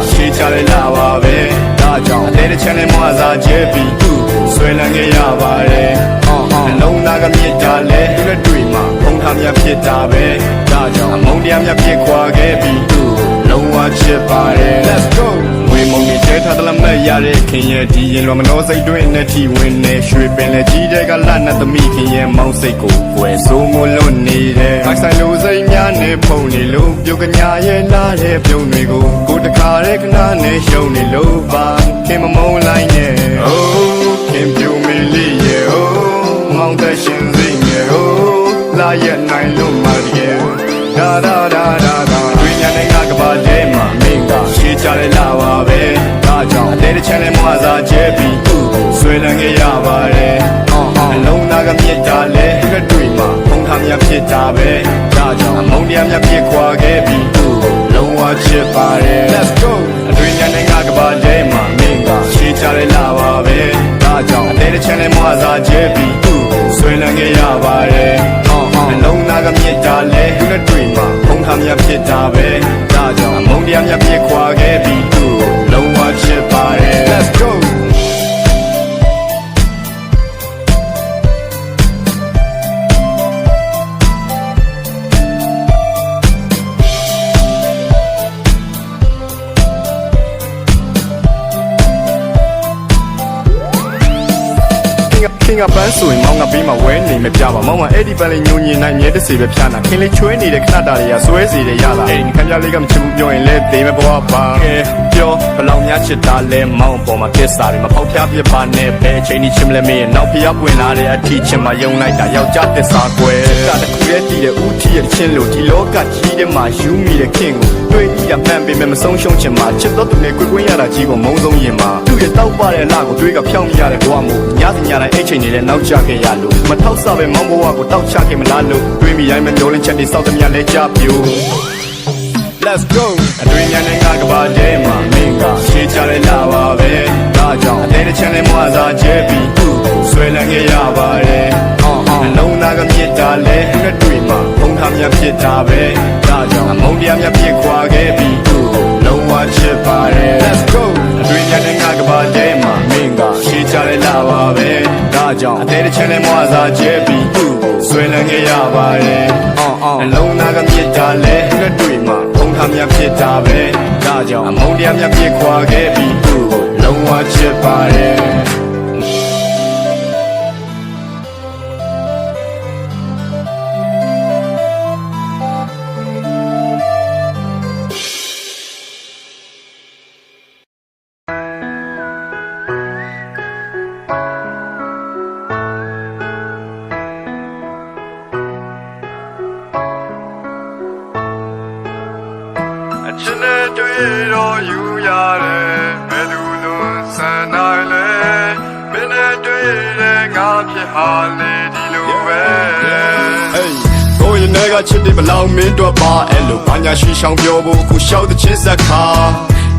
ရှေးချလိုက်လာပါပဲဒါကြောင့်တဲ့ချမ်းလေးမွာစားကျဲပြီးသူ့ကိုဆွဲလန်းခဲ့ရပါတယ်နှလုံးသားကမြစ်တာလဲသူနဲ့တွေ့မှာဖုံးထားမြဖြစ်တာပဲဒါကြောင့်အမုန်းတရားမြဖြစ်ခွာခဲ့ပြီးသူ့ကိုလုံးဝချစ်ပါတယ် Let's go ဝေမုံကြီးကျဲထားသလားမဲ့ရတဲ့ခင်ရဲ့ဒီရင်လောမနှောစိတ်တွင်းနဲ့ထီဝင်နေရွှေပင်လေကြီးတဲ့ကလတ်နဲ့သမီးခင်ရဲ့မောင်စိတ်ကိုကွယ်ဆိုးမလွတ်နေတယ်။ဆိုင်လူစိတ်များနဲ့ဖုန်နေလို့ပြုတ်ကညာရဲ့လာတဲ့ပြုံးတွေကိုကိုတခါတဲ့ခဏနဲ့ရှုံနေလို့ပါခင်မမုန်းလိုက်နဲ့ Oh ခင်ပြုံးမီလေးရဲ့ Oh မောင်တဲ့ရှင်စိတ်ရဲ့ Oh လာရဲ့နိုင်လို့မရဲ့ဒါတွင်ညာနဲ့ငါကပါလဲမှာမင်းကရှေးချလိုက်လာပါပဲဒါကြောင့်တဲ့ချမ်းလေးမွာစားကျဲပြီးသူ့ကိုဆွဲလန်းခဲ့ရပါတယ်အလုံးသားကမြစ်တာလဲသူနဲ့တွေ့မှာဖုံးထားမြဖြစ်တာပဲဒါကြောင့်အမုန်းတရားမြဖြစ်ခွာခဲ့ပြီးသူ့ကိုလုံးဝချစ်ပါတယ် Let's go အတွင်ညာနဲ့ငါကပါလဲမှာမင်းကရှေးချလိုက်လာပါပဲဒါကြောင့်တဲ့ချမ်းလေးမွာစားကျဲပြီးသူ့ကိုဆွဲလန်းခဲ့ရပါတယ်အလုံးသားကမြစ်တာလဲသူနဲ့တွေ့မှာဖုံးထားမြဖြစ်တာပဲဒါကြောင့်အမုန်းတရားမြဖြစ်ခွာခဲ့ပြီးသူ့ကိုလုံးဝချစ်ပါတယ် Let's goခင်ကပန်းဆိုရင်မောင်ကပေးမှာဝဲနေမပြပါမောင်ကအဲ့ဒီပန်းလေးညိုညင်နိုင်မြဲတစေပဲဖြာနာခင်လေးချွဲနေတဲ့ခဏတာတွေကဆွဲစီတယ်ရလားအဲ့ဒီခံပြလေးကမချဘူးပြောရင်လဲတေးမဲ့ဘဝပါကဲပြောဘလောင်များချစ်တာလဲမောင်ပေါ်မှာကစ္စာတွေမဖောက်ဖျားပြပါနဲ့ဘယ်ချိန်ဒီချင်မလဲမေးနောက်ဖျားပွင့်လာတဲ့အထီးချင်မယုံလိုက်တာယောက်ျားသစ္စာကွယ်တာတခုရဲ့တည်တဲ့ဦးထီးရဲ့ချင်းလို့ဒီလောကကြီးထဲမှာယူမိတဲ့ခင်ကိုတွေ့ရမှန်ပေမဲ့မဆုံးရှုံးချင်မှာချစ်တော့သူနဲ့ကွယ်ကွင်းရတာကြီးကိုမုံဆုံးရင်မှာသူ့ရဲ့တောက်ပတဲ့လှကိုတွေးကဖြောင်းမိရတဲ့ဘဝမို့ညစီညတိုင်းအိတ်ချိန်နေလဲနောက်ကျခဲ့ရလို့မထောက်ဆပဲမောင်ဘဝကိုတောက်ချခဲ့မလားလို့တွေးမိတိုင်းမမျောလင်းချက်တွေစောက်သမျှလဲကြပြို Let's go အတွင်ညာနဲ့ငါကပါတဲမှာမင်းကရှေးချလိုက်လာပါပဲဒါကြောင့်တဲ့ချမ်းလေးမွာစားကျဲပြီးသူ့ကိုဆွဲလန်းခဲ့ရပါတယ်အလုံးသားကမြစ်တာလဲသူနဲ့တွေ့မှာဖုံးထားမြဖြစ်တာပဲဒါကြောင့်အမုန်းတရားမြဖြစ်ခွာခဲ့ပြီးသူ့ကိုလုံးဝချစ်ပါတယ် Let's go အတွင်ညာနဲ့ငါကပါတဲမှာမင်းကရှေးချလိုက်လာပါပဲဒါကြောင့်တဲ့ချမ်းလေးမွာစားကျဲပြီးသူ့ကိုဆွဲလန်းခဲ့ရပါတယ်အလုံးသားကမြစ်တာလဲသူနဲ့တွေ့မှာဖုံးထားမြဖြစ်တာပဲဒါကြောင့်အမုန်းတရားမြဖြစ်ခွာခဲ့ပြီးသူ့ကိုလုံးဝချစ်ပါတယ်ချစ်နဲ့တွေ့တော့ယူရတယ်ဘယ်သူလုံးစံနိုင်လဲမင်းနဲ့တွေ့တဲ့ငါဖြစ်ဟာလေဒီလိုပဲကိုရင်ထဲကချစ်တယ်ဘလောင်မင်းတို့ပါအဲ့လိုဘာညာရှိရှောင်ပြောဖို့ကိုရှောက်တဲ့ချစ်စက်ခါ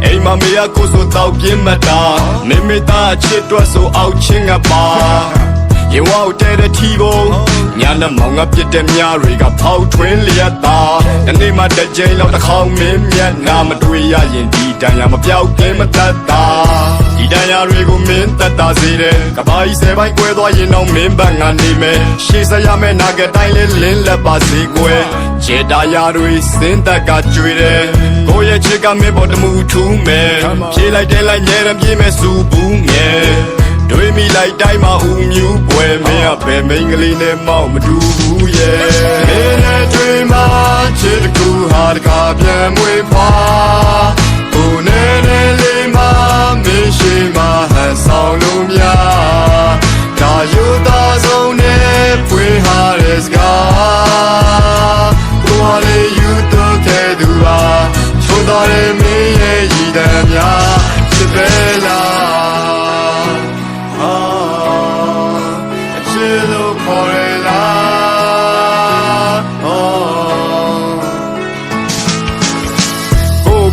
အိမ်မမေရကိုဆိုတော့ပြင်းမတာမိမိသားချစ်တော့ဆိုအောက်ချင်းကပါရေဝါ့တဲ့တဲ့ထီကိုညာနဲ့မောင်ကပြစ်တဲ့မြားတွေကဖောက်ထွင်းလျက်သားဒီနေ့မှတစ်ကြိမ်လောက်တစ်ခေါက်မင်းမျက်နှာမတွေ့ရရင်ဒီတန်ရမပြောက်ကင်းမတတ်တာဒီတန်ရတွေကိုမင်းတတ်တာစေတယ်ကဘာကြီးဆယ်ပိုင်းကွဲသွားရင်တော့မင်းဘက်ကနေမယ်ရှေ့ဆက်ရမယ်နာကတိုင်းလေးလင်းလက်ပါစေကွယ်ခြေတာရတွေစင်းတက်ကကြွေတယ်ကိုရဲ့ချစ်ကမင်းပေါ်တမှုထူးမယ်ဖြေးလိုက်တဲ့လိုက်ညဲရပြေးမယ်စူဘူးငယ်တွေးမိလိုက်တိုင်းမှာဦးမြူပွဲမင်းကပဲမိန်းကလေးနဲ့မောက်မတူဘူးရဲ့မင်းနဲ့တွေ့မှာချစ်တကူဟာတကားပြန်မွေးဖွာကိုနဲ့နဲ့လေးမှာမင်းရှိမှာဟန်ဆောင်လို့များဒါယူသားဆုံးနဲ့ဖွေးဟာတဲ့စကားကိုဟာလေးယူတော့တဲ့သူဟာချိုးသားတဲ့မင်းရဲ့ရည်တမ်းများချစ်ပဲလား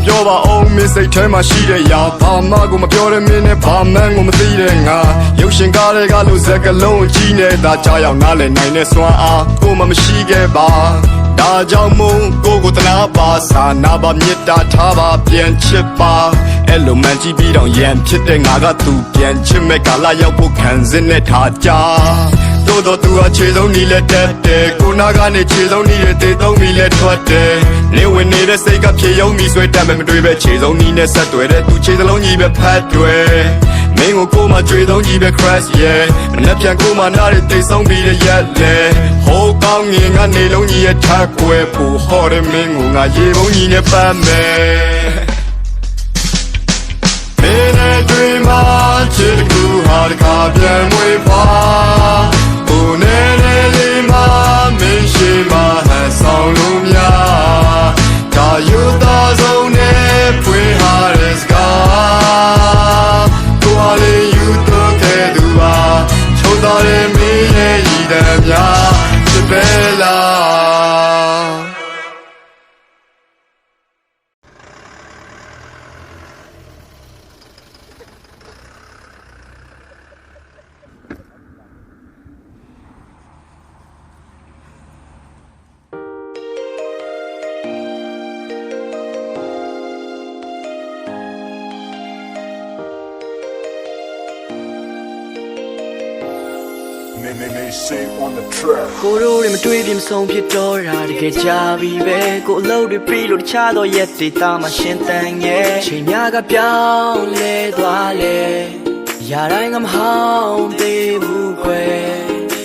ပြောပါအောင်မင်းစိတ်ထဲမှာရှိတဲ့ຢာဘာမှကိုမပြောတဲ့မင်းနဲ့ဘာမှန်းကိုမသိတဲ့ငါရုပ်ရှင်ကားတွေကလို့ဇက်ကလုံးကြီးနေတာကြောက်ရောက်နားလည်နိုင်တဲ့စွမ်းအားကိုမှမရှိခဲ့ပါဒ ဒါကြောင့်မို့ကိုကိုတနာပါစာနာပါမေတ္တာထားပါပြန်ချစ်ပါအဲ့လိုမှန်ကြည့်ပြီးတော့ရန်ဖြစ်တဲ့ငါကသူပြန်ချစ်မဲ့ကာလရောက်ဖို့ခံစစ်နဲ့ထားကြတို့တော့သူကခြေဆုံးနီးလက်တက်တယ်ကိုနာကနေခြေဆုံးနီးတဲ့တေသုံးနီးလက်ထွက်တယ်နေဝင်နေတဲ့စိတ်ကဖြေယုံပြီးဆွဲတက်မဲ့မတွေ့ပဲခြေဆုံးနီးနဲ့ဆက်တွေ့တဲ့သူခြေစလုံးကြီးပဲဖတ်တွေ့မင်းကိုမှကြွေဆုံးကြီးပဲ crash yeah မနှက်ပြန်ကိုမှနားတဲ့တိတ်ဆုံးပြီးတဲ့ရက်လေဟိုးကောင်းငင်ကနေလုံးကြီးရဲ့ထက်ကွယ်ဖို့ဟော်တဲ့မင်းကိုငါရေပုံးကြီးနဲ့ပတ်မယ်မင်းနဲ့တွေ့မှချစ်တကူဟာတခါပြန်မွေးပါဘုန်းနဲ့လေးမှမင်းရှိမှဟန်ဆောင်လို့များဒါယူသားဆုံးနဲ့ဖွင့်ဟာတဲ့စကားကိုဟာလေးယူတော့ခဲ့သူပါချုံတော်တဲ့မင်းရဲ့ရည်တမ်းများချစ်ပဲလားကိုတို့တွေမတွေးပြမဆုံးဖြစ်တော့တာတကယ်ကြပြီပဲကိုအလုပ်တွေပြီးလို့တခြားသောရက်တွေတာမှရှင်းတန်ရဲ့ချိန်များကပြောင်းလဲသွားလေရာတိုင်းကမဟောင်းသေးဘူးခွဲ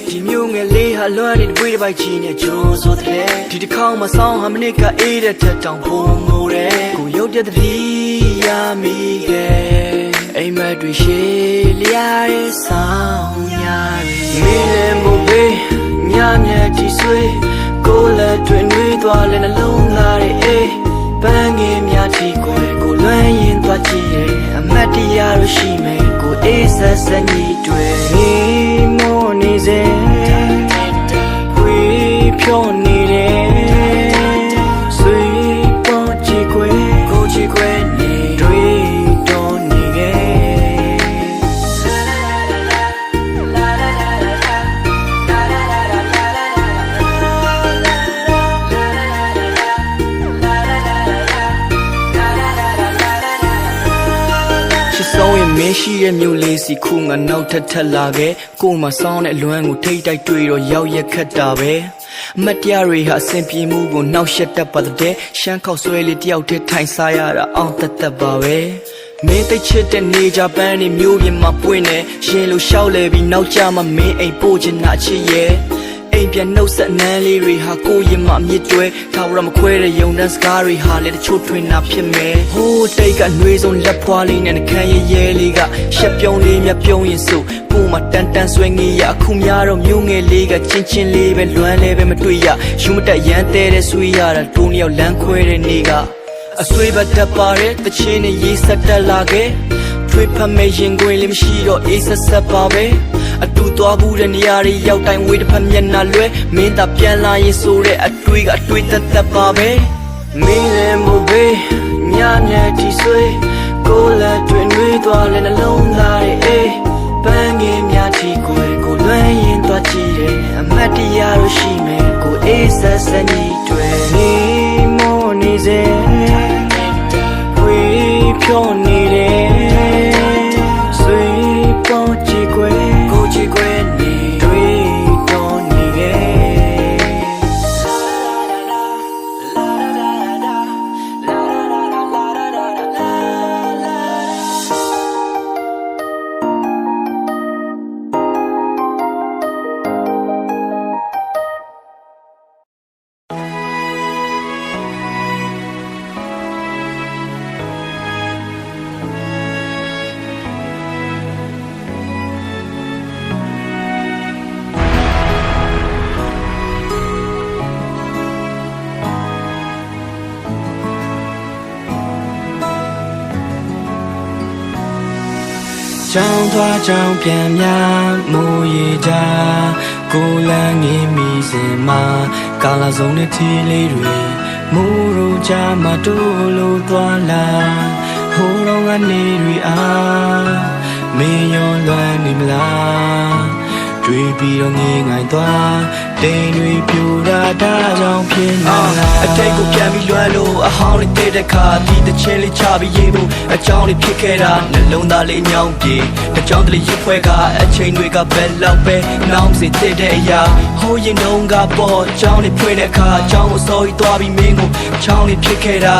ဒီမျိုးငယ်လေးဟာလွမ်းနေတဲ့တွေးတစ်ပိုက်ချီနဲ့ကြိုးဆိုတဲ့ဒီတစ်ခေါက်မှဆောင်းဟာမနစ်ကအေးတဲ့ထက်တောင်ပုံငိုတယ်ကိုရုပ်တဲ့တတိရမိခဲ့အိမ်မက်တွေရှေးလျားရဲ့ဆောင်များမင်းလည်းမို့ဘေးညမြတ်ကြီးဆွေးကိုလည်းတွင်နှွေးသွားလဲနှလုံးသားရဲ့အေးပန်းငယ်များထီကိုကိုလွမ်းရင်သွားကြည့်ရဲ့အမတ်တရားလို့ရှိမယ်ကိုအေးဆက်ဆက်ညီတွေဒီမို့နေစေဝေးဖြောနေတယ်ဆွေးပေါ်ကြည့်ခွေကိုကြည့်ခွေနေတွေတော်နေခဲ့ဆုံးရင်မင်းရှိတဲ့မြို့လေးစီခုငါနောက်ထပ်လာခဲ့ကို့မှာစောင်းတဲ့အလွမ်းကိုထိတ်တိုက်တွေ့တော့ရောက်ရက်ခတ်တာပဲအမတ်တရားတွေဟာအစဉ်ပြေမှုကိုနှောက်ယှက်တတ်ပါတဲ့ရှမ်းခေါက်ဆွဲလေးတယောက်တည်းထိုင်စားရတာအောင်တက်ပါပဲမင်းသိချစ်တဲ့နေကြပန်းနေမျိုးပြင်မှာပွင့်နေရှင်လို့ရှောက်လဲပြီးနောက်ကျမှမင်းအိမ်ပို့ချင်တာချစ်ရဲ့အိမ်ပြန်နှုတ်ဆက်နန်းလေးတွေဟာကိုရင်မမြစ်တွဲထာဝရမခွဲတဲ့ယုံတန်းစကားတွေဟာလည်းတချို့ထွင်တာဖြစ်မယ်ဟိုးတိတ်ကနှွေးဆုံးလက်ဖွားလေးနဲ့နှခမ်းရဲလေးကရှက်ပြုံးလေးမြပြုံးရင်စို့ကိုမှတန်တန်ဆွဲငေးရအခုများတော့မျိုးငယ်လေးကချင်းချင်းလေးပဲလွမ်းလဲပဲမတွေ့ရယူမတက်ရမ်းတဲတဲ့ဆွေးရတာတိုးနှစ်ယောက်လမ်းခွဲတဲ့နေ့ကအဆွေးပတ်တက်ပါတဲ့တချင်းနဲ့ရေးဆက်တက်လာခဲ့ထွေးဖမ်းမဲ့ရင်ခွင်လေးမရှိတော့အေးဆက်ဆက်ပါပဲအတူသွားဘူးတဲ့နေရာတွေရောက်တိုင်းဝေးတစ်ဖက်မျက်နှာလွဲမင်းသာပြန်လာရင်ဆိုတဲ့အတွေ့သက်ပါပဲမင်းလည်းမို့ဘေးညမြတ်တီဆွေးကိုလည်းတွင်နှွေးသွားလဲနှလုံးသားရဲ့အေးပန်းငယ်များတီကိုလွမ်းရင်သွားကြည့်တယ်အမတ်တရားလို့ရှိမယ်ကိုအေးဆက်ဆက်ညီတွေနေမို့နေစေဝေးဖြောနေတယ်ဆွေးပေါ်ကြည့်ကိုကြည့်ခွဲနေတွေတော်နေခဲ့ကြောင်းသွားကြောင်းပြန်များမိုးရေကြကိုလန်းငေးမိစင်မှာကာလာစုံနဲ့ထီလေးတွေမိုးရိုးကြမှာတိုးလို့သွားလာဟိုးတော့ကနေတွေအားမင်းရောလွမ်းနေမလားတွေ့ပြီးတော့ငေးငိုင်သွားတိမ်တွေပြူတာဒါကြောင့်ဖြစ်နေ တ်လို့အဟောင်းလေးတဲ့ခါဒီတချင်းလေးချပြီးရေးဖို့အကြောင်းလေးဖြစ်ခဲ့တာနှလုံးသားလေးညောင်းပြေတကြောင်တလေးရဖွဲကအချိန်တွေကဘယ်လောက်ပဲနောင်စီတဲ့အရာဟိုရင်တုန်းကပေါ်ကြောင်းလေးဖွင့်တဲ့အခါကြောင်းကိုစော်ရီသွားပြီးမင်းကိုချောင်းလေးဖြစ်ခဲ့တာ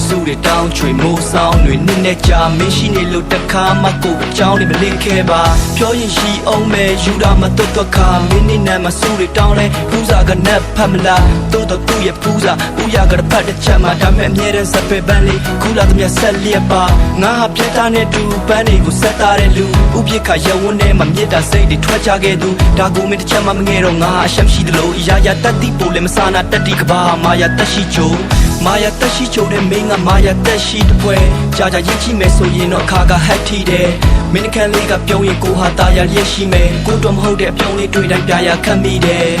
စုတွေတောင်းချွေမိုးဆောင်တွေနစ်နဲ့ကြာမင်းရှိနေလို့တခါမှကိုအကြောင်းလေးမလင့်ခဲ့ပါပြောရင်ရှိအောင်မဲ့ယူတာမတွတ်ခါမင်းနေနဲ့မစုတွေတောင်းလဲဖူးစာကနက်ဖတ်မလားတို့တော့သူ့ရဲ့ဖူးစာဦးရကတပတ်တစ်ချက်မှဒါမဲ့အမြဲတမ်းစပယ်ပန်းလေးခုလာသမျှဆက်လျက်ပါငါဟာပြတ်သားနဲ့တူပန်းတွေကိုဆက်သားတဲ့လူဥပိ္ပခရဝန်းထဲမှာမြစ်တာစိတ်တွေထွက်ချခဲ့သူဒါကိုမင်းတစ်ချက်မှမငဲတော့ငါအရှက်ရှိသလိုရာရာတက်တိပို့လည်းမစားနာတက်တိကဘာမာယာတက်ရှိချိုမာယာတက်ရှိချိုတဲ့မင်းကမာယာတက်ရှိတပွဲကြာကြာရင်ချိမယ်ဆိုရင်တော့အခါကဟတ်ထီတယ်မင်းခန့်လေးကပြုံးရင်ကိုဟာတာယာလျက်ရှိမယ်ကိုတော့မဟုတ်တဲ့အပြုံးလေးတွေ့တိုင်းပြရာခတ်မိတယ်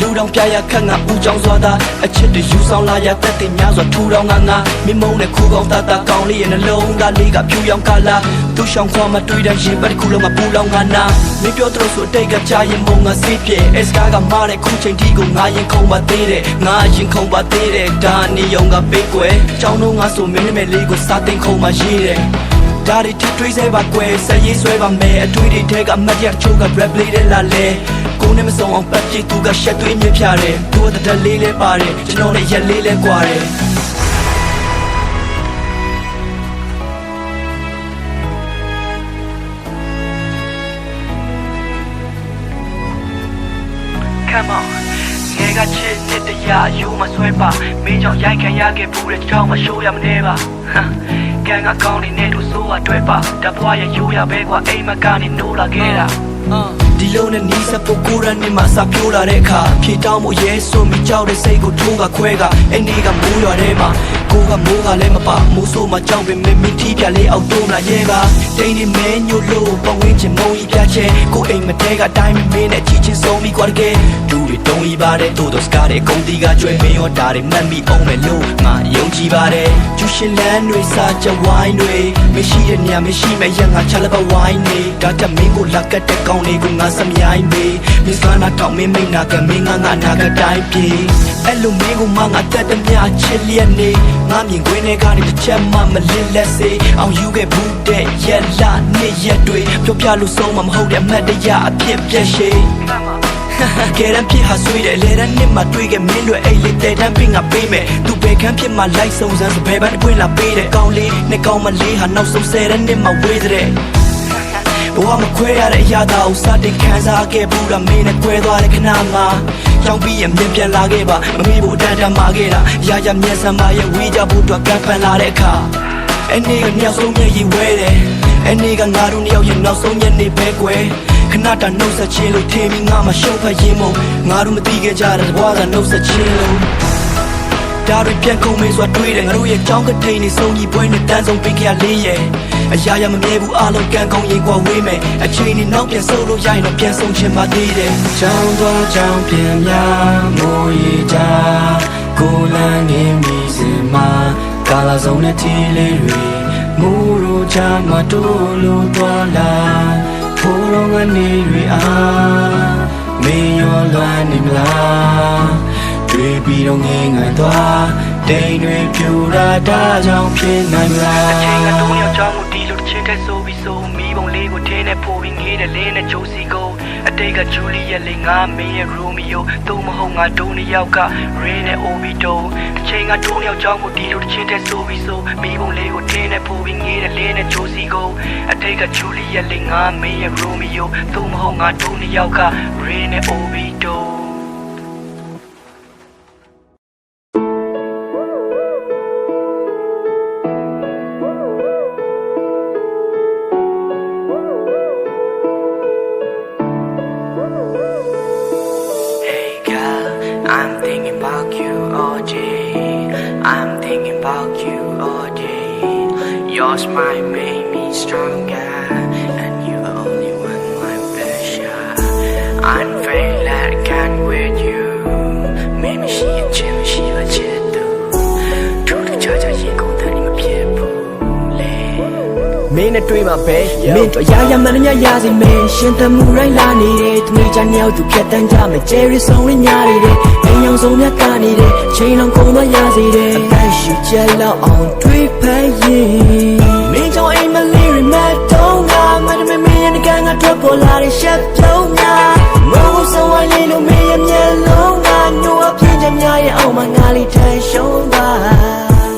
လူတောင်ပြရခက်ငါဦးကြောင်းစွာသာအချစ်တွေယူဆောင်လာရတတ်တဲ့များစွာထူထောင်ငါမင်းမုံနဲ့ခူကောင်းတာတာကောင်းလေးရဲ့နှလုံးသားလေးကဖြူရောင်ကလာသူ့ရှောင်းခွာမတွေ့တဲ့ရင်ပတ်တစ်ခုလုံးမှာပူလောင်ငါနာမင်းပြောတော့ဆိုအတိတ်ကကြာရင်မုံငါစိတ်ပြေအစကားကမားတဲ့ခုချိန်ထိကိုငါရင်ခုန်ပါသေးတယ်ငါရင်ခုန်ပါသေးတယ်ဒါနေယုံကပေးကွယ်ကြောင်းတော့ငါဆိုမင်းနဲ့လေးကိုစာတင်ခုန်မှရေးတယ်ဒါတွေထပ်တွေးစဲပါကွယ်ဆက်ရေးဆွဲပါမယ်အတွေ့တွေထဲကအမတ်ရချိုးက rap လေးတဲ့လာလဲကိုနဲ့မစုံအောင်ပတ်ကြည့်သူကရှက်သွေးမြပြတယ်သူကတလေးလဲပါတယ်ကျွန်တော်လည်းရက်လေးလဲကွာတယ်Come on ငယ်ကချစ်တဲ့တရားယူမဆွဲပါမင်းကြောင့်ရိုက်ခံရခဲ့ဘူးတဲ့ကြောင့်မရှိုးရမနေပါကန်ကကောင်းနေနဲ့တို့ဆိုးအတွဲပါတပွားရဲ့ရိုးရပဲကွာအိမ်မကနေနိုးလာခဲ့တာဒီလိုနဲ့နီးစပ်ဖို့ကိုရန်နေမှာစပြိုးလာတဲ့အခါဖြေတောင်းမှုရဲဆိုမိကြောက်တဲ့စိတ်ကိုထိုးကခွဲကအဲ့ဒီကမိုးရွာထဲမှာကိုကမိုးကလည်းမပါမိုးဆိုးမှကြောက်ပင်မင်းထီးပြလေးအောက်တိုးလာရဲပါတိန်နေမဲညို့လို့ပဝင်းချင်မုံကြီးပြချဲကိုအိမ်မတဲကအတိုင်းမင်းနဲ့ချီချင်းဆုံးပြီးကွာတကယ်ဒူတွေတုံးကြီးပါတယ်တိုးတော့စကားတဲ့ကုန်တီကကျွဲမင်းရောဒါတွေမှတ်မိအောင်မယ်လို့ငါယုံကြည်ပါတယ်ကျူရှင်လန်းတွေစာကြဝိုင်းတွေမရှိတဲ့နေရာမရှိမဲ့ရငါချလပဝိုင်းနေဒါကြမင်းကိုလက်ကတ်တဲ့ကောင်းလေးကိုငါစမြိုင်းပေးမင်းစကားနာတောင်းမင်းမိတ်နာကမင်းငါနာကတိုင်းပြေအဲ့လိုမင်းကိုငါတက်တဲ့မြချစ်လျက်နေငါမြင်ခွင်းထဲကနေတစ်ချက်မှမလစ်လက်စေအောင်ယူခဲ့ဘူးတဲ့ရက်လာနေ့ရက်တွေပြောပြလို့ဆုံးမမဟုတ်တဲ့အမှတ်တရအဖြစ်ပြည့်ရှိကဲရန်ဖြစ်ဟာဆွေးတယ်လေရန်နဲ့မှတွေ့ခဲ့မင်းတို့အိတ်လေးတဲ့တန်းပင်ငါပေးမယ်သူဘယ်ခမ်းဖြစ်မှလိုက်ဆုံးစမ်းစပယ်ပန်းပွင့်လာပေးတဲ့ကောင်းလေးနဲ့ကောင်းမလေးဟာနောက်ဆုံး10ရက်နဲ့မှဝေးတဲ့ဘဝမခွဲရတဲ့အရာသာကိုစတင်ခံစားခဲ့ဘူးလားမင်းနဲ့ကွဲသွားတဲ့ခဏမှာကြောင်ပြီးရမြင်ပြန်လာခဲ့ပါမမေ့ဖို့တန်တမာခဲ့တာရာရာမျက်စမ်းမရဲ့ဝေးကြဖို့အတွက်ကပ်ပန်လာတဲ့အခါအဲ့ဒီကမြောက်ဆုံးမျက်ရည်ဝဲတယ်အဲ့ဒီကငါတို့နှစ်ယောက်ရဲ့နောက်ဆုံးညနေပဲကွယ်ခဏတာနှုတ်ဆက်ချင်းလို့ထင်ပြီးငါမှရှုံးဖက်ရင်မို့ငါတို့မသိခဲ့ကြတဲ့ဘဝကနှုတ်ဆက်ချင်းလို့ဒါတွေပြန်ကုန်မေးစွာတွေးတယ်ငါတို့ရဲ့ကြောင်းကထိန်နေဆုံးကြီးပွဲနဲ့တန်းဆုံးပင်ခရလေးရဲ့အရာရာမမြဲဘူးအလုံးကန်ကောင်းရင်ကွာဝေးမယ်အချိန်နဲ့နောက်ပြန်ဆုပ်လို့ရရင်တော့ပြန်ဆုံးချင်ပါသေးတယ်ကြောင်းတော့ကြောင်းပြန်များမိုးရီကြကိုလန်းနေမိစင်မှာကာလာစုံနဲ့တီလေးတွေမိုးရိုးချမတိုးလို့သွားလာဖိုးလုံးကနေတွေအားမင်းရောလွမ်းနေမလားတွေ့ပြီးတော့ငင်းငန်သွားတိမ်တွေပြူတာဒါကြောင့်ဖြစ်နိုင်မလားအချိန်ကတုံးရောက်ကြောင်းကိုဒီလိုတစ်ချင်းထက်ဆိုပြီးဆိုမီးပုံလေးကိုထင်းနဲ့ပို့ပြီးငေးတယ်လင်းနဲ့ဂျိုစီကိုအတိတ်ကဂျူလီရဲ့လေးငါမင်းရဲ့ရိုမီယိုသူ့မဟုတ်ငါဒုံးနှစ်ယောက်ကရင်းနဲ့အိုဘီတိုအချိန်ကတုံးရောက်ကြောင်းကိုဒီလိုတစ်ချင်းထက်ဆိုပြီးဆိုမီးပုံလေးကိုထင်းနဲ့ပို့ပြီးငေးတယ်လင်းနဲ့ဂျိုစီကိုအတိတ်ကဂျူလီရဲ့လေးငါမင်းရဲ့ရိုမီယိုသူ့မဟုတ်ငါဒုံးနှစ်ယောက်ကရင်းနဲ့အိုဘီတိုI'm thinking about you all day. I'm thinking about you all day. Your smile made me stronger, and you're the only one my pleasure. I'm very glad I can't with you. Maybe she a chill, she a chill too. True to judge, I ain't gon' tell you my people. မင်း နဲ့တွေ့မှာပဲမင်းတို့ရရမှန်များရစီမယ်ရှင်သမှုရိုင်းလာနေတယ်သမီးချမ်းရောက်သူဖြတ်တန်းကြမယ်ကျယ်ရီဆောင်ရညာနေတယ်အိမ်အောင်ဆုံးမြတ်ကနေတယ်ချိန်လုံးကုန်မရစေတယ်အသက်ရှူချက်လောက်အောင်တွေးဖက်ရင်မင်းကြောင့်အိမ်မလေးရမတော့ငါမတမင်းရဲ့ငါထွက်ပေါ်လာတဲ့ရှက်ပြုံးများမိုးစဝိုင်းလေးလိုမင်းရဲ့မျက်လုံးကညိုအပြင်းချများရဲ့အောင်မငါလေးထန်ရှုံးပါ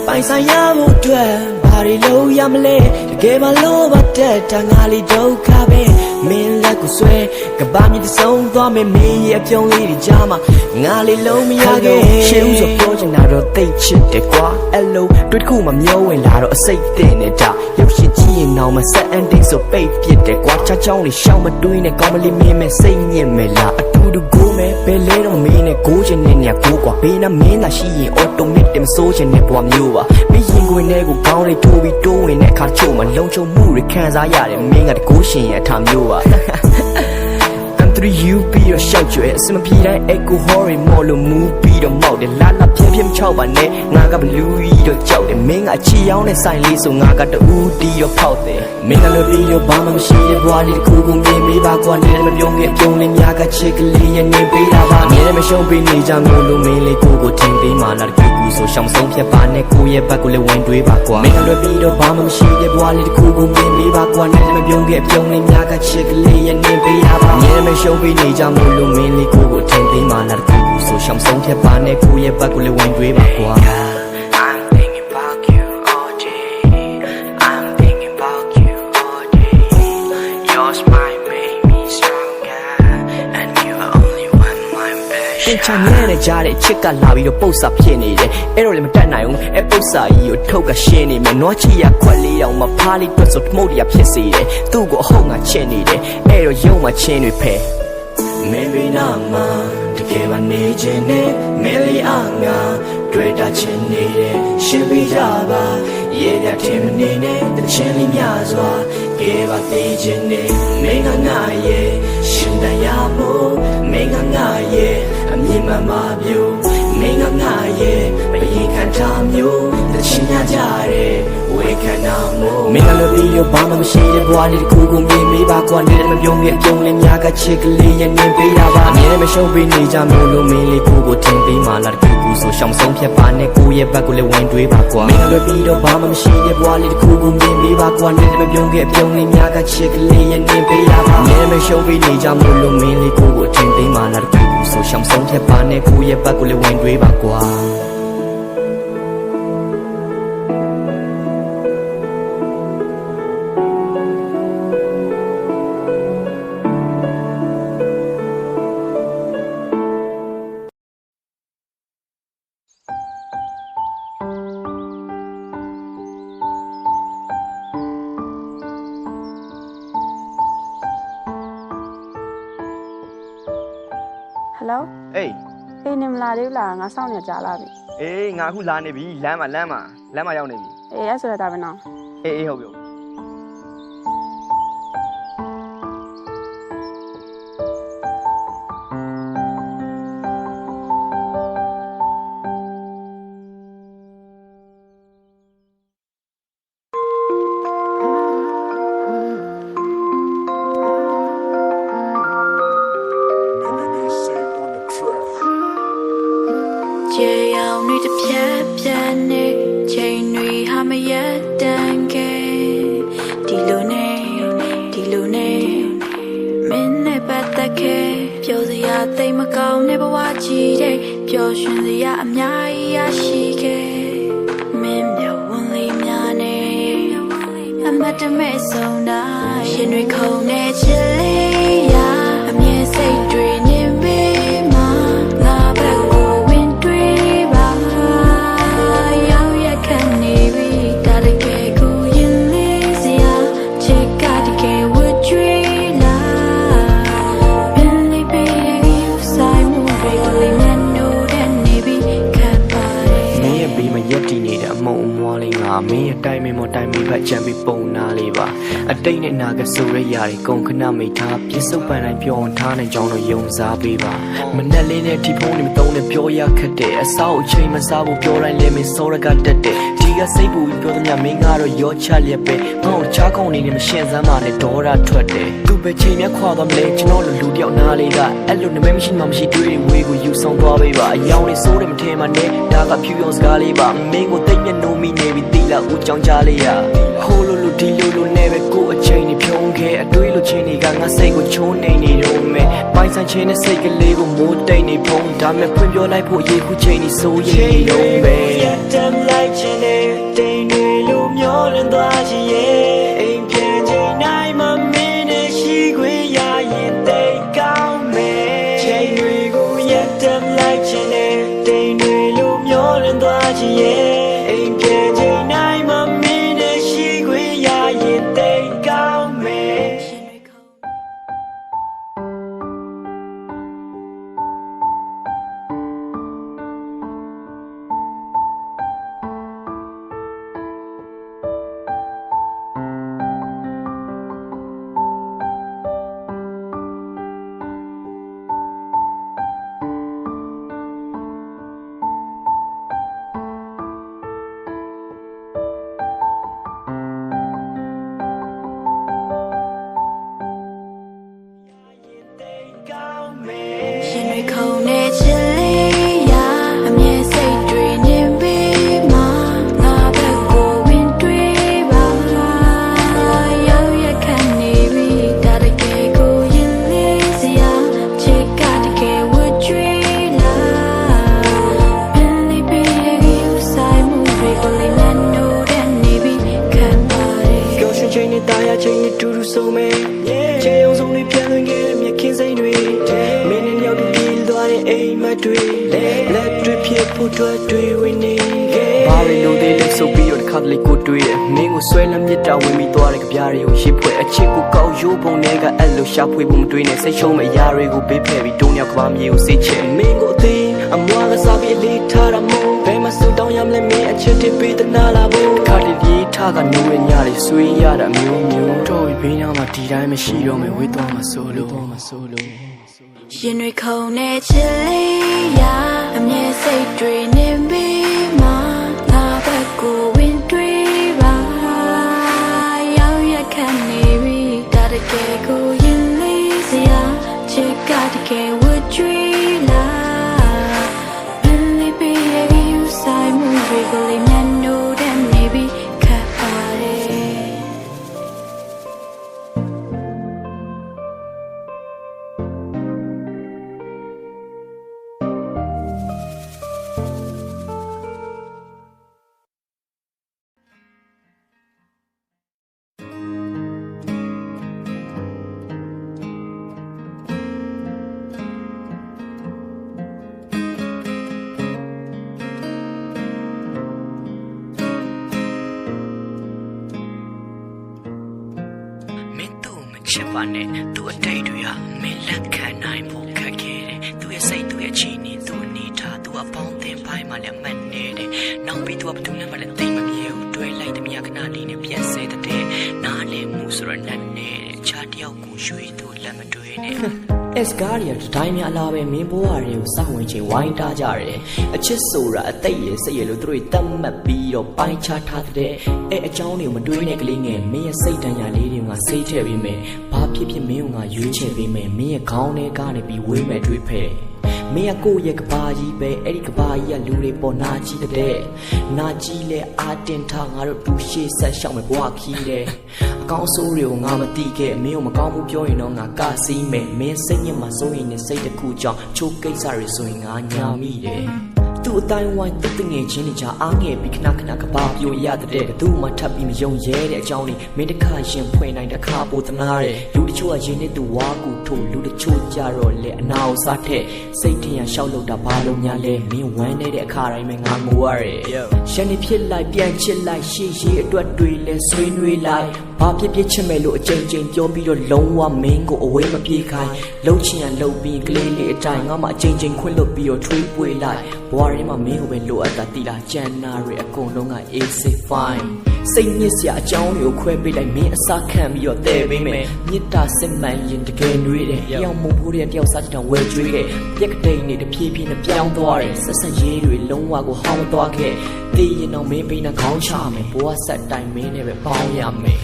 ပိုင်ဆိုင်ရဖို့အတွက်ဘာတွေလုပ်ရမလဲတကယ်မလို့ပါတဲ့တန်ငါလေးဒုက္ခပဲမင်းလက်ကိုဆွဲကဘာမြစ်ဆုံးသွားမယ်မင်းရဲ့အပြုံးလေးတွေကြားမှာငါလေးလုံးမရခဲ့ရှေးဦးဆိုပြောချင်တာတော့တိတ်ချစ်တယ်ကွာအဲ့လိုတွေ့တစ်ခုမှမျောဝင်လာတော့အစိတ်တင်နေတာရုပ်ရှင်ကြည့်ရင်တော့မဆက်အန်တိတ်ဆိုပိတ်ပြစ်တယ်ကွာချောင်းချောင်းလေးရှောင်းမတွေးနဲ့ကောင်းမလေးမင်းမဲ့စိတ်ညစ်မယ်လားအတူတူကိုမဲ့ဘယ်လဲတော့မင်းနဲ့ကိုချင်နေနေကိုကွာဘေးနာမင်းသာရှိရင်အော်တိုမက်တင်မစိုးချင်တဲ့ဘဝမျိုးပါမင်းရင်ခွင်ထဲကိုကောင်းလေးထိုးပြီးတိုးဝင်တဲ့အခါချို့မှာလုံချုံမှုတွေခံစားရတယ်မင်းကတကိုးရှင်ရဲ့အထာမျိုးပါ3U ပြီးတော့ရှောက်ကျွဲအစမပြေတိုင်း Echo Horror မော်လို့မူပြီးတော့မောက်တယ်လာလာပြင်းပြင်းချောက်ပါနဲ့ငါကဘလူးကြီးတော့ကြောက်တယ်မင်းကအချီရောင်းတဲ့ဆိုင်လေးဆိုငါကတူးတီးတော့ဖောက်တယ်မင်းကလည်းပြီးတော့ဘာမှမရှိတဲ့ဘွားလေးတစ်ခုကိုမြင်မိပါကွာနေမပြုံးခဲ့ပြုံးလေးများကချစ်ကလေးရဲ့နေပေးတာပါနေမရှုံးပေးနေကြမို့လို့မင်းလေးကိုထင်သေးမှလားတကူဆိုရှောင်းဆုံးဖြတ်ပါနဲ့ကိုရဲ့ဘက်ကိုလည်းဝင်တွေးပါကွာမင်းကလည်းပြီးတော့ဘာမှမရှိတဲ့ဘွားလေးတစ်ခုကိုမြင်မိပါကွာနေမပြုံးခဲ့ပြုံးလေးများကချစ်ကလေးရဲ့နေပေးတာပါနေမရှုံးပေးနေကြမို့လို့မင်းလေးကိုထင်သေးမှလားတကူဆိုရှောင်းဆုံးဖြတ်ပါနဲ့ကိုရဲ့ဘက်ကိုလည်းဝင်တွေးပါကွာI'm thinking about you all day I'm thinking about you all day Your smile made me stronger and you are only one my best တင်ချင်တဲ့ကြားတဲ့ချစ်ကလာပြီးတော့ပုတ်စာဖြစ်နေတယ်အဲ့တော့လည်းမတတ်နိုင်ဘူးအဲ့ပုတ်စာကြီးကိုထုတ်ကရှင်းနေမယ်နွားချီရခွက်လေးအောင်မဖားလေးတွတ်ဆိုတမို့တရားဖြစ်စေတယ်သူ့ကိုအဟုတ်ငါချစ်နေတယ်အဲ့တော့ရုံမှချင်းတွေဖဲMaybe not ma တကယ်မနေချင်နဲ့မဲလီအားငါတွေ့တာချင်နေတယ်ရှင်းပြကြပါရေရထင်နေနဲ့တချင်လေးများစွာကဲပါသေးချင်နေမင်းကငါရဲ့ရှင်တရားမို့မင်းကငါရဲ့အမြင်မှန်မှာမျိုးမင်းကငါရဲ့ပရင်ခံထားမျိုးတချင်ရကြတဲ့ဝေခန္ဓာမို့မင်းကလည်းပြီးတော့ဘာမှမရှိတဲ့ဘဝလေးတစ်ခုကိုမြင်မိပါကွာနေမပြုံးရဲ့အပြုံးလေးများကချစ်ကလေးရဲ့နေပေးတာပါနေမရှုံးပေးနေကြမို့လို့မင်းလေးကိုထင်သေးမှလားတကူဆိုရှောင်းဆုံးဖြတ်ပါနဲ့ကိုရဲ့ဘက်ကိုလည်းဝင်တွေးပါကွာမင်းကလည်းပြီးတော့ဘာမှမရှိတဲ့ဘဝလေးတစ်ခုကိုမြင်မိပါကွာနေမပြုံးရဲ့အပြုံးလေးများကချစ်ကလေးရဲ့နေပေးတာပါနေမရှုံးပေးနေကြမို့လို့မင်းလေးကိုထင်သေးမှလားတကူဆိုရှောင်းဆုံးဖြတ်ပါနဲ့ကိုရဲ့ဘက်ကိုလည်းဝင်တွေးပါကွာဟယ်လိုအေးအေးနေမလာသေးဘူးလားငါစောင့်နေကြလာပြီအေးငါအခုလာနေပြီလမ်းမှာရောက်နေပြီအေးအဲ့ဆိုရတာပဲနော်အေးဟုတ်ပြီကျေရောက်နေတပြက်ပြက်နေချိန်တွေဟာမရက်တန်ခဲ့ဒီလိုနဲ့မင်းနဲ့ပတ်သက်ခဲ့ပြောစရာသိမကောင်းတဲ့ဘဝကြီးတဲ့ပျော်ရွှင်စရာအများကြီးရရှိခဲ့မင်းမျက်ဝန်းလေးများနဲ့အမတ်တမဲ့ဆုံးတာရှင်တွေခုန်နေချစ်လေးရအမြဲစိတ်တွေညင်ပေးမှာငါဘက်ကိုရက်တည်နေတဲ့အမုံအမွားလေးငါ မင်းရဲ့တိုင်းမင်းမတိုင်းမဖတ်ချမ်းပြီးပုံနာလေးပါအတိတ်နဲ့နာကဆိုရရတွေကုန်ခဏမိထားပြစ်စုံပန်တိုင်းပြောင်းထားနိုင်ကြောင်းတော့ယုံစားပေးပါမနဲ့လေးနဲ့ဒီဖုန်းတွေမသုံးနဲ့ပြောရခက်တဲ့အဆောက်အချိန်မစားဖို့ပြောတိုင်းလဲမင်းစောရကတက်တဲ့ဒီကစိတ်ပူပြီးပြောသမျှမင်းကတော့ရောချလျက်ပဲငါ့ကိုချားကုန်နေနဲ့မရှင်းစမ်းပါနဲ့ဒေါရထွက်တယ်သူပဲချိန်မြခွာသွားမလဲကျွန်တော်လူတယောက်နားလေးကအဲ့လိုနမဲမရှိမှမရှိတွေးဝေးကိုယူဆောင်သွားပေးပါအယောင်လေးစိုးတယ်မထင်မှနဲ့ဒါကဖြူရောစကားလေးပါမင်းကိုတိတ်မျက်နှာမိနေပြီးတိလာဦးကြောင်ကြားလေးရဟိုလိုလိုဒီလိုလိုနဲ့ပဲကိုအချိန်နေဖြုံးခဲ့အတွေးလိုချင်းတွေကငါစိတ်ကိုချိုးနေနေတော့မယ်ပိုင်ဆိုင်ချင်းနဲ့စိတ်ကလေးကိုမိုးတိတ်နေဖုံးဒါမဲ့ဖွင့်ပြောလိုက်ဖို့ရေခုချိန်နေစိုးရင်နေတော့မယ်တမ်းလိုက်ချင်တဲ့တိမ်တွေလိုမျောလင်းသွားချင်ရဲ့အိမ်ပြန်ချိန်တိုင်းမှမင်းနဲ့ရှိခွေရရင်တိတ်ကောင်းမယ်ချိန်တွေကိုရက်တမ်းလိုက်ချင်တဲ့တိမ်တွေလိုမျောလင်းသွားချင်ရဲ့အိမ်ပြန်ချိန်တိုင်းမှမင်းနဲ့ရှိခွေရရင်တိတ်ကောင်းမယ် ရှင်တွေခုန်နေချစ်လေးရာအမြဲစိတ်တွေနေပြီးမှငါဘက်ကိုဝင်တွေးပါရောက်ရခံနေပြီဒါတကယ်ကိုရင်လေးစရာချစ်ကတကယ်ဝတ်ကြွေးလာပင်လေးပြီးရဲ့ယူဆိုင်မှုတွေကိုလည်းမနိုးတဲ့နေပြီခံပါတယ် ပျော်ရွှင်ချိန်နဲ့တာယာချိန်နဲ့တူတူဆုံးမယ်ကျေအောင်ဆုံးလေးပြန်သွင်းခဲ့တဲ့မြခင်စိမ့်တွေမင်းနဲ့ရောက်တူပြေးသွားတဲ့အိမ်မက်တွေလက်တွေဖြစ်ဖို့တွေဝင်နေခဲ့ဘာတွေလို့သေးလဲဆိုပြီးတော့တစ်ခါတလေကိုတွေးတယ်မင်းကိုဆွဲလမ်းမြစ်တာဝင်ပြီးသွားတဲ့ကြပြားတွေကိုရှစ်ဖွဲ့အချစ်ကိုကောက်ရိုးပုံတွေကအဲ့လိုရှာဖွေဖို့မတွေးနဲ့စိတ်ရှုံးမဲ့အရာတွေကိုဘေးဖယ်ပြီးတုံးရောက်ကဘာမြေကိုစိတ်ချမင်းကိုအသေးအမွားကစားပြီးလေးထားတာမို့ဘယ်မှာစူတောင်းရမလဲမင်းအချစ်တွေပေးသနာလာဖို့ခါတည်းပြေးထားကနိုးရညတွေဆွေးရတာမျိုးမျိုးတော့ဘေးနားမှာဒီတိုင်းမရှိတော့မယ်ဝေးသွားမှာဆိုလို့ရင်တွေခုန်နေချစ်လေးရာအမြဲစိတ်တွေနေပြီးမှငါဘက်ကိုဝင်တွေးပါရောက်ရခံနေပြီဒါတကယ်ကိုရင်လေးစရာချစ်ကတကယ်ဝတ်ကြွေးလာပင်လေးပြီးရဲ့ယူဆိုင်မှုတွေကိုလည်းမျက်နှာတဲ့နေပြီခက်ပါတယ် ချစ်ပါနဲ့သူ့အတိတ်တွေကမင်းလက်ခံနိုင်ဖို့ခက်ခဲ့တယ်သူ့ရဲ့စိတ်သူ့ရဲ့အခြေအနေသူ့အနေထားသူ့အပေါင်းအသင်းပိုင်းမှာလည်းမှတ်နေတယ်နောက်ပြီးသူကဘယ်သူနဲ့မှလည်းသိမမြဲဘူးတွဲလိုက်တဲ့မြခဏလေးနဲ့ပြက်ဆဲတဲ့နားလည်မှုဆိုတော့နဲ့နေတဲ့ခြားတယောက်ကိုရွှေ့သူလက်မတွဲနဲ့S ကားရီတတိုင်းများအလားပဲမင်းဘွားတွေကိုစောင့်ဝင်ချိန်ဝိုင်းတားကြတယ်အချစ်ဆိုတာအသိရစိတ်ရလို့သူတို့တတ်မှတ်ပြီးတော့ပိုင်းခြားထားတဲ့အကြောင်းတွေကိုမတွေးနဲ့ကလေးငယ်မင်းရဲ့စိတ်တန်ရာလေးတွေကစိတ်ထည့်ပြီးမယ်ဘာဖြစ်ဖြစ်မင်းကငါရွေးချယ်ပေးမယ်မင်းရဲ့ခေါင်းထဲကနေပြီးဝေးမဲ့တွေးဖက်မင်းကကိုယ့်ရဲ့ကဘာကြီးပဲအဲ့ဒီကဘာကြီးကလူတွေပေါ်နာကြီးတဲ့နာကြီးလဲအာတင်ထားငါတို့တူရှေ့ဆက်ရှောက်မယ်ဘွားခီးတယ်အကောင်းဆိုးတွေကိုငါမသိခဲ့မင်းကိုမကောင်းဘူးပြောရင်တော့ငါကစီးမယ်မင်းစိတ်ညစ်မှစိုးရင်နဲ့စိတ်တစ်ခုကြောင့်ချိုးကိစ္စတွေဆိုရင်ငါညာမိတယ်သူ့အတိုင်းဝိုင်းသူ့တငယ်ချင်းတွေကြားအားငယ်ပြီးခဏခဏကဘာပြိုရတဲ့သူ့မှထပ်ပြီးမယုံရဲတဲ့အကြောင်းလေးမင်းတစ်ခါရှင်ဖွင့်နိုင်တစ်ခါပိုသနာတဲ့လူတချို့ကရင်နဲ့သူဝါကူထို့လူတချို့ကြတော့လေအနာကိုစားထက်စိတ်ထင်ရရှောက်လို့တာဘာလို့များလဲမင်းဝမ်းနေတဲ့အခါတိုင်းမှာငါငိုရတယ်ရှန်နေဖြစ်လိုက်ပြန်ချစ်လိုက်ရှေ့ရှေ့အတွက်တွေလဲဆွေးနွေးလိုက်ဘာဖြစ်ဖြစ်ချစ်မယ်လို့အချိန်ချင်းပြောပြီးတော့လုံးဝမင်းကိုအဝေးမပြေးခိုင်းလှုပ်ချင်ရလှုပ်ပြီးကလေးလေးအတိုင်းငါမှအချိန်ချင်းခွင့်လွတ်ပြီးတော့ထွေးပွေလိုက် ဘွားရင်းမှာမင်းကိုပဲလိုအပ်တာတိလာကျန်နာတွေအကုန်လုံးက easy fine စိတ်ညစ်စရာအကြောင်းတွေကိုခွဲပေးလိုက်မင်းအစားခံပြီးတော့တဲ့ပေးမယ်မြစ်တာစစ်မှန်ရင်တကယ်နှွေးတယ်တယောက်မဖို့တဲ့တယောက်စားချတောင်ဝဲကျွေးတယ်ပြက်ကတိန်နေတဖြည်းဖြည်းနဲ့ပြောင်းသွားတယ်ဆက်ဆက်ရေးတွေလုံးဝကိုဟောင်းသွားခဲ့တည်ရင်တော့မင်းပိန်းနဲ့ခေါင်းချမယ်ဘဝဆက်တိုင်မင်းနဲ့ပဲပေါင်းရမယ်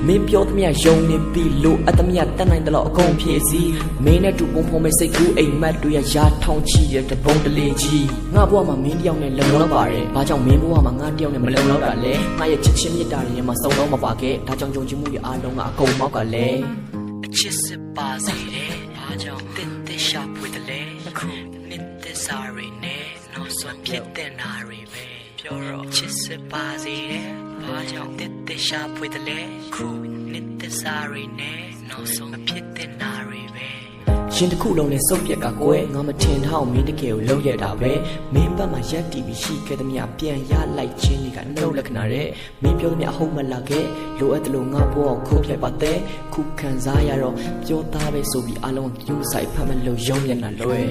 မင်းပြောသမျှယုံနေပြီလို့အသမျှတတ်နိုင်တယ်လို့အကုန်ဖြည့်စည်းမင်းနဲ့တူပုံဖော်မဲ့စိတ်ကူးအိမ်မက်တွေရရာထောင်ချီရတဲ့ဘုံတလေကြီးငါဘဝမှာမင်းတယောက်နဲ့လုံလောက်ပါတယ်ဘာကြောင့်မင်းဘဝမှာငါတယောက်နဲ့မလုံလောက်တာလဲငါရဲ့ချစ်ချင်းမြတ်တာတွေမှာစုံလုံးမပါခဲ့ဒါကြောင့်ယုံကြည်မှုရဲ့အားလုံးကအကုန်မောက်ကလည်းအချစ်စစ်ပါစေတယ်ဘာကြောင့်တစ်ရှာဖွေတယ်လဲအခုနှစ်သက်စာရီနဲ့နောက်ဆုံးဖြစ်တဲ့နာရီပဲပြောတော့ချစ်စစ်ပါစေတယ်ဘာကြောင့်တစ်ရှာဖွေတယ်လဲခုနှစ်သက်စာရီနဲ့နောက်ဆုံးဖြစ်တဲ့နာရီပဲရှင်တစ်ခုလုံးနဲ့စုပ်ပြက်ကကွယ်ငါမထင်ထောက်မင်းတကယ်ကိုလုံးရတာပဲမင်းဘက်မှာရက်တီပြီးရှိခဲ့သမျှပြန်ရလိုက်ခြင်းတွေကနှုတ်လက္ခဏာတဲ့မင်းပြောသမျှအဟုတ်မလားခဲ့လိုအပ်တယ်လို့ငါဘောကိုခိုးပြတ်ပါတဲ့ခုခံစားရတော့ပြောသားပဲဆိုပြီးအလုံးယူဆိုင်ဖတ်မလို့ရုံမျက်နှာလွယ်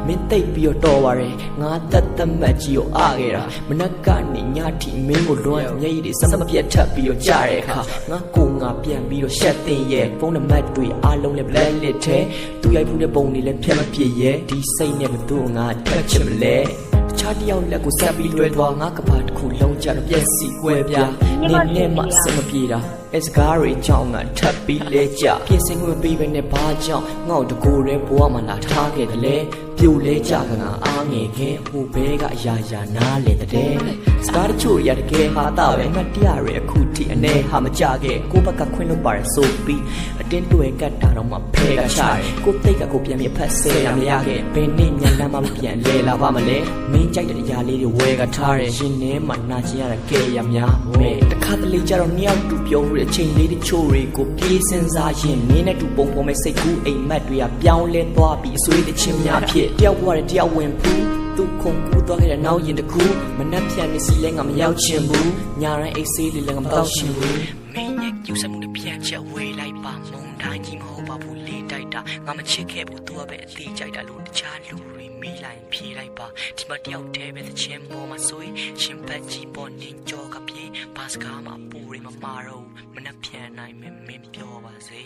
မင်းတိတ်ပြီးတော့တော်ပါရဲ့ငါတက်တမတ်ကြီးကိုအားခဲ့တာမနက်ကနေညထိမင်းကိုလွှမ်းမျက်ရည်တွေစမပြတ်ထပ်ပြီးတော့ကြားတဲ့အခါငါကိုငါပြန်ပြီးတော့ရှက်တင်ရဲ့ဖုန်းနံပါတ်တွေအားလုံးလည်း black list ထဲသူရိုက်ဖူးတဲ့ပုံတွေလည်းဖြတ်မပြည့်ရဲ့ဒီစိတ်နဲ့ဘသူ့ငါထက်ချင်မလဲတခြားတယောက်လက်ကိုဆက်ပြီးလွှဲသွားငါကဘာတစ်ခုလုံးကြတော့ပြက်စီကွဲပြားနေနဲ့မှစမပြေတာအစကားတွေကြောင့်ငါထပ်ပြီးလဲကြပြင်ဆင်ခွင့်ပေးပဲနဲ့ဘာကြောင့်ငေါ့တကူရဲဘဝမှာလာထားခဲ့တယ်လေပြိုလဲကြကငါအားငယ်ခဲ့ဟိုဘဲကအရာရာနားလေတဲ့စကားတချို့ရတကယ်ဟာတာပဲငါတရားရအခုထိအနေဟာမကြခဲ့ကိုဘက်ကခွင့်လို့ပါတယ်ဆိုပြီးအတင်းတွေ့ကတ်တာတော့မှဖဲကချတယ်ကိုတိတ်ကကိုပြန်ပြီးဖက်ဆဲရမရခဲ့ဘယ်နေ့ညလမ်းမှမပြန်လဲလာပါမလဲမင်းကြိုက်တဲ့အရာလေးတွေဝဲကထားတယ်ရှင်ထဲမှာနာကျင်ရတဲ့ကဲရများမဲတခါတလေကြတော့နှစ်ယောက်တူပြောလို့အချိန်လေးတချို့တွေကိုပြေးစင်စားရင်မင်းနဲ့တူပုံပေါ်မဲ့စိတ်ကူးအိမ်မက်တွေကပြောင်းလဲသွားပြီးအဆွေးတချင်းများဖြစ်တယောက်ဘဝနဲ့တယောက်ဝင်ဖူးသူခုန်ကူးသွားခဲ့တဲ့နောက်ရင်တခုမနှက်ဖြန်နေစီလဲငါမရောက်ချင်ဘူးညာတိုင်းအိတ်ဆေးလေးလည်းငါမတော့ချင်ဘူးမင်းရဲ့ကျူစမှုနဲ့ပြန်ချက်ဝေးလိုက်ပါမုံတိုင်းကြီးမဟုတ်ပါဘူးလေးတိုက်တာငါမချစ်ခဲ့ဘူးသူကပဲအသေးကြိုက်တာလို့တခြားလူတွေမေးလိုက်ဖြေလိုက်ပါဒီမှာတယောက်တည်းပဲတစ်ချင်းပေါ်မှာဆိုရင်ရှင်ဘက်ကြီးပေါ်နင်းကြောကပြေးဘာစကားမှာပူရီမမာတော့မနှက်ဖြန်နိုင်မင်းပြောပါစေ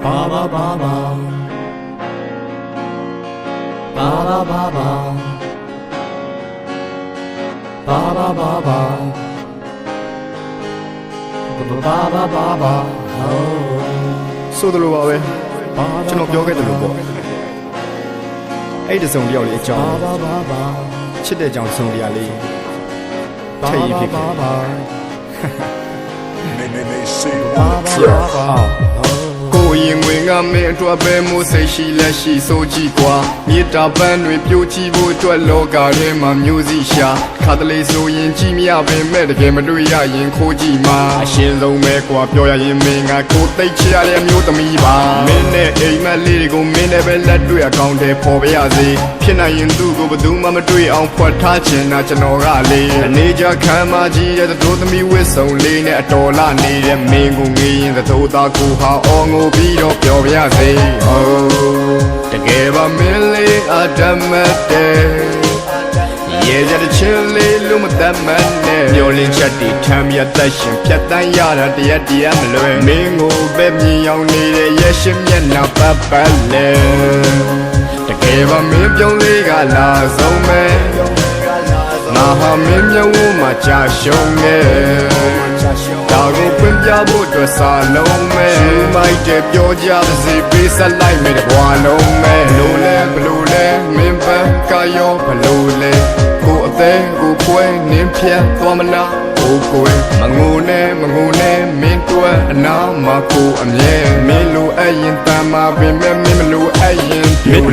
ba ba ba ba ba ba ba ba ba ba ba ba ba ba ba ba ဆိုသလိုပါပဲကျွန်တော်ပြောခဲ့တယ်လို့ပေါ့အဲ့ဒီစုံတယောက်လေးအကြောင်းချစ်တဲ့အကြောင်းစုံတရားလေးထည့်ရဖြစ်ခဲ့ကိုရင်ဝင်ကမင်းအတွက်ပဲမိုးစိတ်ရှိလက်ရှိဆိုကြည့်ကွာမြေတာပန်းတွေပြိုချဖို့အတွက်လောကထဲမှာမျိုးစီရှာခါတလေဆိုရင်ကြည့်မရပင်မဲ့တကယ်မတွေ့ရရင်ခိုးကြည့်မှာအရှင်ဆုံးပဲကွာပြောရရင်မင်းကကိုသိချရတဲ့မျိုးသမီးပါမင်းနဲ့အိမ်မက်လေးတွေကိုမင်းနဲ့ပဲလက်တွေ့အကောင့်ထဲပေါ်ပြရစေဖြစ်နိုင်ရင်သူ့ကိုဘယ်သူမှမတွေ့အောင်ဖွက်ထားချင်တာကျွန်တော်ကလေအနေကြခံမကြီးတဲ့တို့သမီးဝစ်စုံလေးနဲ့အတော်လာနေတဲ့မင်းကိုငေးရင်သောသားကိုဟာအော်ငိုပြီးတော့ပြောပြရစေတကယ်ပါမင်းလေးအတမတ်တဲ့ရေကြတဲ့ချင်းလေးလို့မတတ်မှန်းနဲ့မျောလင်းချက်တီထမ်းမြတ်သက်ရှင်ဖြတ်တန်းရတာတရားမလွယ်မင်းကိုပဲမြင်ရောက်နေတဲ့ရဲ့ရှင်မျက်နှာပတ်ပတ်လဲတကယ်ပါမင်းပြုံးလေးကလာဆုံးမဲ့ငါဟာမင်းမျက်ဝန်းမှာကြာရှုံးခဲ့ဒါကိုဖွင့်ပြဖို့အတွက်စာလုံးမဲ့မိုက်တဲ့ပြောကြပါစေပေးဆက်လိုက်မယ်တဘွားလုံးမဲ့ဘလို့လဲမင်းပန်းကရောဘလို့လဲကိုအသေးကိုခွဲနင်းဖြတ်သွားမလားကိုကိုမငိုနဲ့မင်းတွေ့အနာမှာကိုအမြဲမင်းလိုအပ်ရင်တမ်းမှာပင်မဲ့မင်းမလိုအပ်ရင်မင်း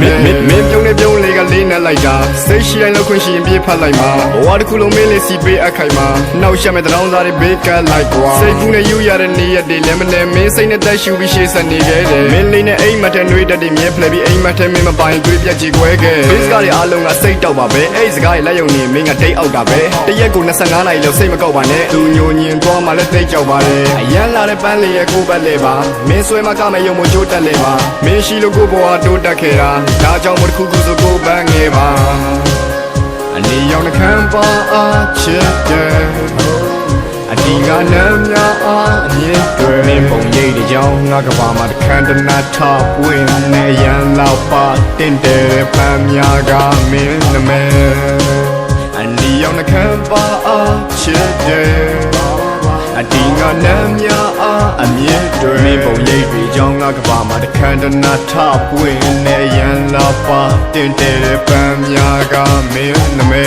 ပြုံးလေးကလေး နှက်လိုက်တာစိတ်ရှိတိုင်းလောက်ခွင့်ရှိရင်ပြေးဖတ်လိုက်မှာဘဝတစ်ခုလုံးမင်းလေးစီပေးအပ်ခိုင်မှာနောက်ရှက်မဲ့တောင်းစားတွေဘေးကပ်လိုက်ကွာစိတ်ကူးနဲ့ယူရတဲ့နေ့ရက်တွေလည်းမလဲမင်းစိတ်နဲ့တက်ရှူပြီးရှေ့ဆက်နေခဲ့တယ်မင်းလေးနဲ့အိမ်မက်ထဲနှွေးတတ်တွေမြဲဖလဲပြီးအိမ်မက်ထဲမင်းမပိုင်တွေးပြက်ကြည့်ခွဲခဲ့ဘေးစကားတွေအားလုံးကစိတ်တောက်ပါပဲအဲ့စကားတွေလက်ယုံနေမင်းကတိတ်အောက်တာပဲတရက်ကို25နာရီလောက်စိတ်မကောက်ပါနဲ့သူညိုညင်သွားမှလည်းသိကြောက်ပါတယ်အရန်လာတဲ့ပန်းလေးရဲ့ကိုပတ်လေပါမင်းဆွဲမကမဲ့ရုံမချိုးတက်လေပါမင်းရှိလို့ကိုဘဝတိုးတက်ခဲ့တာဒါကြောင့်မတစ်ခုခုဆိုကိုပန်းငယ်ပါအနေရောင်နှခံပါအားချစ်တယ်အဒီကနမ်းများအားအမြင့်တွေမင်းပုံရိပ်တဲ့ကြောင့်ငါကဘာမှာတခန္ဓနာထပွင့်နေရန်လောက်ပါတင်တယ်ပန်းများကမင်းနမဲအနီရောင်နှခံပါအားချစ်တယ်အဒီကနမ်းများအားအမြင့်တွေမင်းပုံရိပ်တဲ့ကြောင့်ငါကဘာမှာတခန္ဓနာထပွင့်နေရန်လောက်ပါတင်တယ်ပန်းများကမင်းနမဲ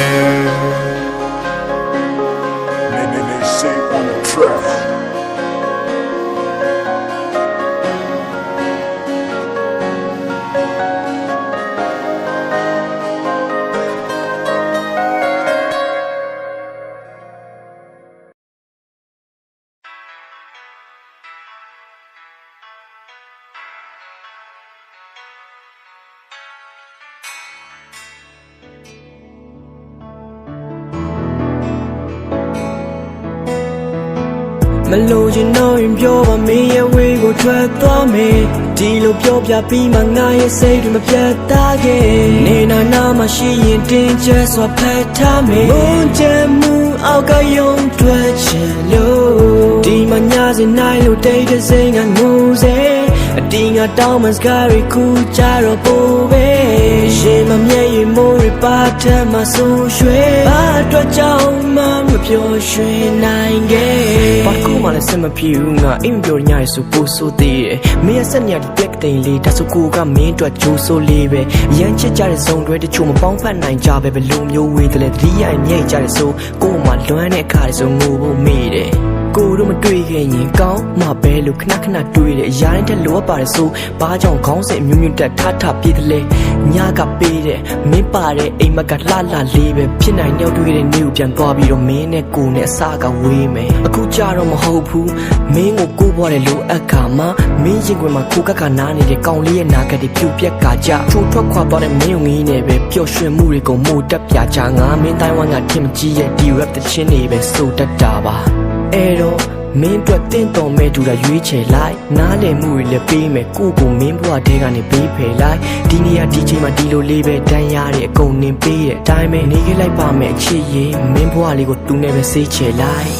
မလို့ချင်တော့ရင်ပြောပါမင်းရဲ့ဝေးကိုထွက်သွားမယ်ဒီလိုပြောပြပြီးမှငါရဲ့စိတ်တွေမပြတ်သားခဲ့နေနာမရှိရင်တင်းကျပ်စွာဖတ်ထားမယ်ဘုံချမ်းမှုအောက်ကယုံထွက်ချင်လို့ဒီမှာညစဉ်နိုင်လို့တိတ်တဲ့စိတ်ကငိုစေအတင်းငါတောင်းမှစကားတွေခုကြတော့ပို့ပဲရှင်မမြဲရင်မိုးတွေပါထက်မှဆိုးရွှေဘာအတွက်ကြောင့်မှမပြောရွှေနိုင်ခဲ့ဘာကူမှလည်းစမပြေဘူးငါအိမ်ပြောညရဆိုပို့ဆိုသေးတယ်မင်းရဲ့စက်ညဒီပလက်တိန်လေးဒါဆိုကိုကမင်းအတွက်ဂျိုးဆိုလေးပဲရမ်းချစ်ကြတဲ့ဇုံတွေတချို့မပေါင်းဖက်နိုင်ကြပဲဘယ်လိုမျိုးဝေးတယ်လဲတတိယညိတ်ကြတဲ့ဆိုကိုမှလွမ်းတဲ့အခါတွေဆိုငိုဖို့မေ့တယ်ကိုတို့မတွေ့ခဲ့ရင်ကောင်းမှပဲလို့ခဏခဏတွေ့တယ်အရာတိုင်းထက်လိုအပ်ပါတယ်ဆိုဘာကြောင့်ခေါင်းစဉ်အမျိုးမျိုးတက်ထပြေးတယ်လဲညကပေးတယ်မင်းပါတဲ့အိမ်မက်ကလှလေးပဲဖြစ်နိုင်ရောက်တွေ့တဲ့နေ့ကိုပြန်သွားပြီးတော့မင်းနဲ့ကိုနဲ့အစားကဝေးမယ်အခုကြတော့မဟုတ်ဘူးမင်းကိုကိုပွားတဲ့လိုအပ်ခါမှာမင်းရင်ခွင်မှာကိုကနားနေတဲ့ကောင်လေးရဲ့နာကတွေပြူပြက်ကကြချိုးထွက်ခွာသွားတဲ့မင်းုံကြီးနဲ့ပဲပျော်ရွှင်မှုတွေကိုမို့တက်ပြချငါမင်းတိုင်းဝမ်ကထင်မကြီးရဲ့ဒီ rap တဲ့ချင်းတွေပဲစိုးတတ်တာပါအဲ့တော့မင်းတို့တင့်တော်မဲ့သူကရွေးချယ်လိုက်နားလည်မှုတွေလည်းပေးမယ်ကိုကိုမင်းဘွားတဲကနေပေးဖယ်လိုက်ဒီနေရာဒီချိန်မှာဒီလိုလေးပဲတန်းရတဲ့အကုန်နင်ပေးတဲ့အတိုင်းပဲနေခဲ့လိုက်ပါမယ်အချစ်ရင်မင်းဘွားလေးကိုသူနဲ့ပဲစေးချယ်လိုက်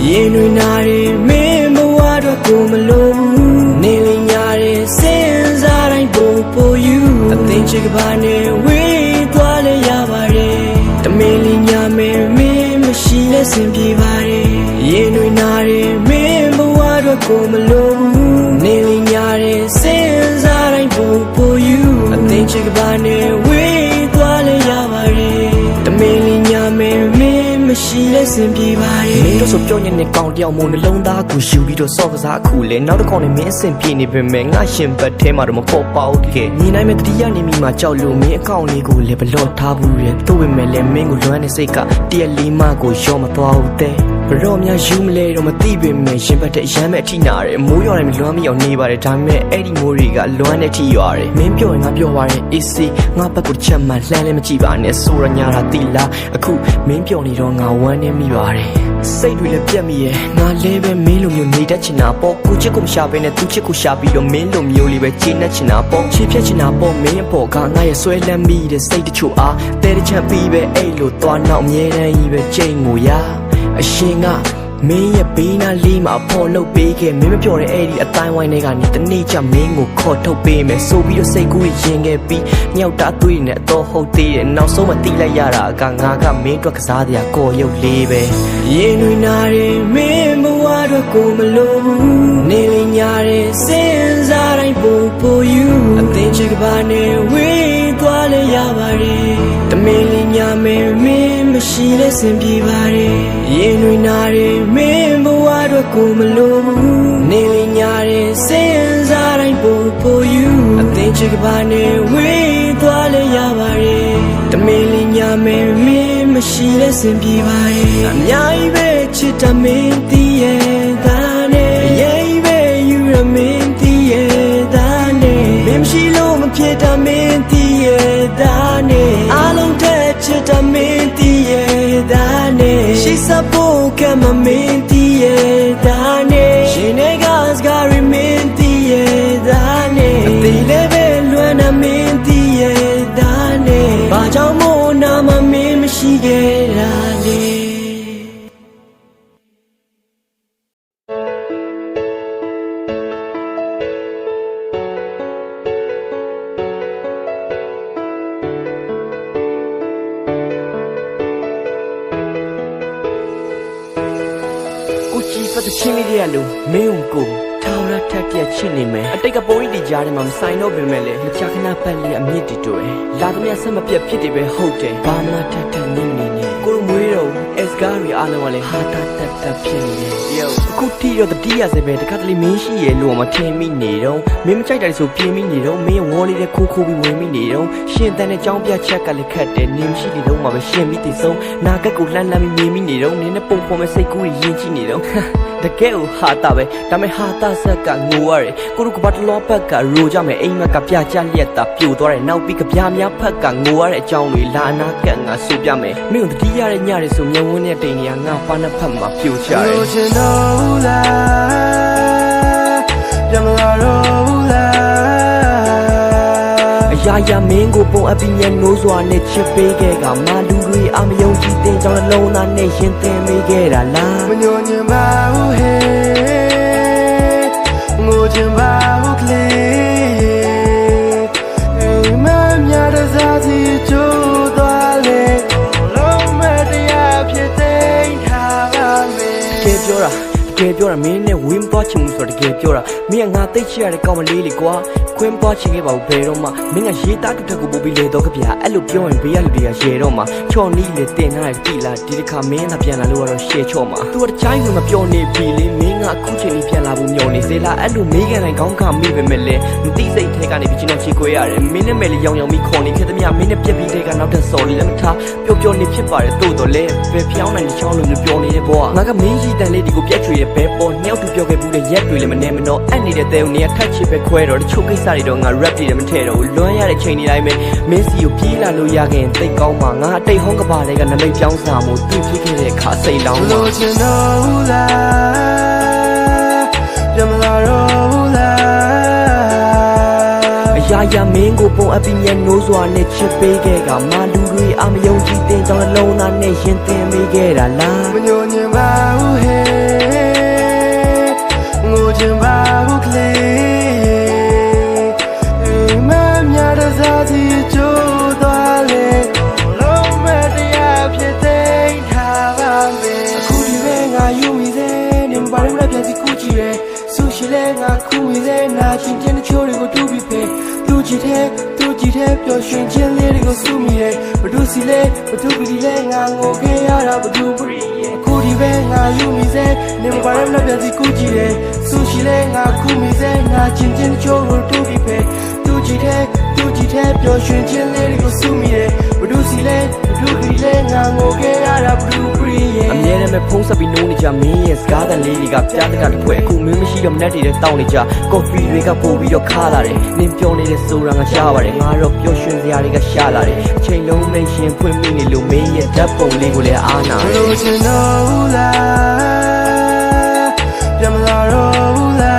ရင်တွေနာတယ်မင်းဘွားတော့ကိုမလို့ဘူးနေလင်းညာတယ်စဉ်းစားတိုင်းပို့ယူအသိချစ်ကပါနဲ့ဝေးသွားလဲရပါတယ်တမင်းလင်းညာမယ်မင်းမရှိလဲစင်ပြေပါတယ်ရင်တွေနာတယ်မင်းဘဝတော့ကိုမလို့ဘူးနေလင်းညာတယ်စဉ်းစားတိုင်းပို့ယူအသိချစ်ကပါနဲ့ဝေးသွားလဲရပါတယ်တမင်းလင်းညာမယ်မင်းမရှိလဲစင်ပြေပါတယ်မင်းတို့ဆိုပြောညတဲ့ကောင်တယောက်မို့နှလုံးသားကိုယူပြီးတော့စော့ကစားအခုလဲနောက်တစ်ခေါက်နဲ့မင်းအဆင်ပြေနေပေမဲ့ငါရှင်ဘက်ထဲမှာတော့မပေါ်ပေါက်ခဲ့ညီနိုင်မဲ့တတိယနေမိမှာကြောက်လို့မင်းအကောင့်လေးကိုလည်းဘလော့ထားဘူးရဲ့တို့ပေမဲ့လည်းမင်းကိုလွမ်းတဲ့စိတ်ကတရက်လေးမှကိုရောမသွားဘူးတဲ့ဘရောများယူမလဲတော့မသိပေမဲ့ရှင်ဘက်တဲ့အရမ်းမဲ့အထိနာတယ်မိုးရွာတိုင်းမလွမ်းမိအောင်နေပါတယ်ဒါပေမဲ့အဲ့ဒီမိုးတွေကလွမ်းတဲ့အထိရွာတယ်မင်းပြောရင်ငါပြောပါရဲ့ AC ငါဘက်ကိုချက်မှလှမ်းလည်းမကြည့်ပါနဲ့ဆိုရညာတာတိလားအခုမင်းပြောနေတော့ငါဝမ်းနေမိပါတယ်စိတ်တွေလည်းပြက်မိရဲ့ငါလည်းပဲမင်းလိုမျိုးနေတတ်ချင်တာပေါ့ကိုချစ်ကိုမရှာဘဲနဲ့သူချစ်ကိုရှာပြီးတော့မင်းလိုမျိုးလေးပဲချစ်နေချင်တာပေါ့ချစ်ဖြတ်ချင်တာပေါ့မင်းပေါ်ကငါရဲ့ဆွဲလန်းမိတဲ့စိတ်တချို့အားတဲတချမ်းပြီးပဲအဲ့လိုသွားနောက်အမြဲတမ်းကြီးပဲချိန်ကိုရအရှင်ကမင်းရဲ့ဘေးနားလေးမှာဖော်လုပ်ပေးခဲ့မင်းမပြောတဲ့အဲ့ဒီအတိုင်းဝိုင်းတွေကနေတနေ့ကျမင်းကိုခေါ်ထုတ်ပေးမယ်ဆိုပြီးတော့စိတ်ကူးရင်ခဲ့ပြီးညောက်တာသွေးနဲ့အတော်ဟုတ်သေးတယ်နောက်ဆုံးမတိလိုက်ရတာကငါကမင်းအတွက်ကစားတရားကော်ရုပ်လေးပဲရင်တွေနာတယ်မင်းဘဝတော့ကိုမလို့ဘူးနေလင်းညာတယ်စဉ်းစားတိုင်းပို့ယူအသိချစ်ကပါနဲ့ဝေးသွားလဲရပါတယ်တမင်းလင်းညာမယ်မင်းမရှိလဲစင်ပြေပါတယ်ရင်တွေနာတယ်မင်းဘဝတော့ကိုမလို့ဘူးနေလင်းညာတယ်စဉ်းစားတိုင်းပို့ယူအသိချစ်ကပါနဲ့ဝေးသွားလဲရပါတယ်တမ မရှိတဲ့စင်ပြေပါရဲ့အများကြီးပဲချစ်တမင်းတည်ရဲ့ဒါနဲ့အရေးပဲယူရမင်းတည်ရဲ့ဒါနဲ့မင်းမရှိလို့မဖြစ်တာမင်းတည်ရဲ့ဒါနဲ့အားလုံးတဲ့ချစ်တမင်းတည်ရဲ့ဒါနဲ့ရှိစဖို့ကမမင်းတည်ရဲ့ဒါနဲ့ရှင်နေကစကားရမင်းတည်ရဲ့ဒါနဲ့အသေးလေးပဲလွမ်းနာမင်းတည်ရဲ့ဒါနဲ့ဘာကြောင့်မို့နာမမင်းမရှိခဲ့တာလဲကိုချီပတ်တဲ့ချင်းလေးတွေကလို့မင်းကိုထောင်ရထက်ပြက်ချစ်နေမယ်အတိတ်ကပုံရိပ်တွေကြားထဲမှာမဆိုင်တော့ပေမဲ့လေမချခဏပတ်လေးအမြင့်တီတွေ့လာသမျှဆက်မပြတ်ဖြစ်တယ်ပဲဟုတ်တယ်ဘာမှထက်ထက်ညင်နေနေကိုမွေးတော့အက်စကားရီအားလုံးကလည်းဟာတာတက်တက်ဖြစ်နေတယ်အခုတီတော့တတိယစပဲတခါတလေမင်းရှိရဲ့လို့မထင်မိနေတော့မင်းမကြိုက်တယ်ဆိုပြင်းမိနေတော့မင်းဝေါ်လေးတဲ့ခိုးခိုးပြီးဝင်မိနေတော့ရှင်တန်တဲ့ကြောင်းပြချက်ကလည်းခတ်တယ်နင်းမရှိနေတော့မှပဲရှင်မိတည်ဆုံးနာကက်ကိုလှမ်းလှမ်းပြီးမြင်မိနေတော့နင်းနဲ့ပုံပေါ်မဲ့စိတ်ကူးရင်ကြည့်နေတော့တကယ်ကိုဟာတာပဲဒါမဲ့ဟာတာဆက်ကငိုရတယ်ကိုတို့ကဘာတလောဘက်ကရိုကြမယ်အိမ်မက်ကပြကြလျက်တာပြိုသွားတယ်နောက်ပြီးကပြားများဖက်ကငိုရတဲ့အကြောင်းတွေလာနာကက်ငါဆိုပြမယ်မင်းတို့တတိယတဲ့ညတွေဆိုမျက်ဝန်းနဲ့တိန်နေရငါပါနှစ်ဖက်မှာပြိုချတယ်လိုချင်တော့လားပြမလာတော့လားအရာရာမင်းကိုပုံအပ်ပြီးညနိုးစွာနဲ့ချစ်ပေးခဲ့ကမာလူတွေအမယုံကြည်တဲ့ကြောင့်နှလုံးသားနဲ့ရှင်သင်မိခဲ့တာလားမညိုညင်ပါဘူးဟဲ့ငိုချင်ပါဘူးကလေးအိမ်မမြတ်တဲ့စားစီချိုးသွားလေလုံးမဲ့တရားဖြစ်သိမ်းထားပါမယ်တကယ်ပြောတာမင်းနဲ့ဝင်းပွားချင်မှုဆိုတကယ်ပြောတာမင်းကငါသိချရတဲ့ကောင်မလေးလေကွာခွင်းပွားချင်ခဲ့ပါဘူးဘယ်တော့မှမင်းကရေးသားတစ်ထက်ကိုပို့ပြီးလေတော့ကြပြအဲ့လိုပြောရင်ဘေးရလူတွေကရေတော့မှချော်နီးလေတင်ထားတဲ့ကြည်လားဒီတစ်ခါမင်းသာပြန်လာလို့ကတော့ရှေ့ချော့မှာသူကတချိုင်းဝင်မပြောနေပြီလေမင်းကအခုချိန်ကြီးပြန်လာဖို့မျှော်နေစေလားအဲ့လိုမေးကန်တိုင်းခေါင်းခါမိပဲမဲ့လေမသိစိတ်ထဲကနေပြီးချင်းနဲ့ချီခွဲရတယ်မင်းနဲ့မယ်လေရောင်ရောင်ပြီးခေါ်နေခဲ့သမျှမင်းနဲ့ပြက်ပြီးတဲ့ကနောက်ထပ်စော်လေးလည်းမထားပျော်နေဖြစ်ပါတယ်တိုးတော့လေပဲဖျောင်းနိုင်ချောင်းလိုမျိုးပြောနေတဲ့ဘွားငါကမင်းရှိတန်လေးဒီကိုပြက်ချွေရဲ့ဘဲပေါ်နှစ်ယောက်တူပြောခဲ့ဘူးတဲ့ရက်တွေလည်းမနေမတော့အဲ့နေတဲ့တဲုံနေရထက်ချစ်ပဲခွဲတော့တချို့ကိစ္စတွေတော့ငါ rap တွေလည်းမထည့်တော့ဘူးလွမ်းရတဲ့ချိန်တွေတိုင်းပဲမင်းစီကိုပြေးလာလို့ရခင်သိကောင်းမှာငါအတိတ်ဟောင်းကပါတွေကနမိတ်ပြောင်းစာမှုသိဖြစ်ခဲ့တဲ့အခါစိတ်လောင်းမှာလိုချင်တော့လားပြမလာတော့လားအရာရာမင်းကိုပုံအပ်ပြီးညနိုးစွာနဲ့ချစ်ပေးခဲ့ကမာလူတွေအမယုံကြည်တဲ့ကြောင့်နှလုံးသားနဲ့ရှင်သင်မိခဲ့တာလားမညိုညင်ပါဘူးဟဲ့ငိုချင်ပါဘူးကလေးအိမ်မမြတ်တဲ့စားစီချိုးသွားလေလုံးမဲ့တရားဖြစ်သိမ်းထားပါမယ်အခုဒီပဲငါယူမိစေနေမပါရမလားပြန်စီကူကြည့်ရဲဆူရှိလဲငါခုမိစေနာချင်းချင်းချိုးတွေကိုတူပြီးဖေးသူကြည့်တဲ့ပျော်ရွှင်ခြင်းလေးတွေကိုစုမိရဲဘဒုစီလဲဘဒုပတိလဲငါငိုခဲ့ရတာဘဒုပရိရဲ့အခုဒီပဲငါယူမိစေနေမပါရမလားပြန်စီကူကြည့်ရဲဆူရှိလဲငါခုမိစေနာချင်းချင်းချိုးကိုတူပြီးဖေးသူကြည့်တဲ့ပျော်ရွှင်ခြင်းလေးတွေကိုစုမိရဲဘဒုစီလဲဘဒုပတိလဲငါငိုခဲ့ရတာဘဒုပရိရဲ့အမြဲတမ်းပဲဖုံးဆက်ပြီးနိုးနေကြမင်းရဲ့စကားတန်လေးတွေကပြားတကတစ်ဖွဲအခုမင်းမရှိတော့မနဲ့တည်းတောင်းနေကြကော်ဖီတွေကပို့ပြီးတော့ခါလာတယ်နင်းပြောနေတဲ့ဆိုတာငါရှားပါတယ်ငါတော့ပျော်ရွှင်စရာတွေကရှားလာတယ်အချိန်လုံးမရှင်ဖွင့်မိနေလို့မင်းရဲ့ဓာတ်ပုံလေးကိုလည်းအားနာတယ်လိုချင်တော့လားပြမလာတော့လား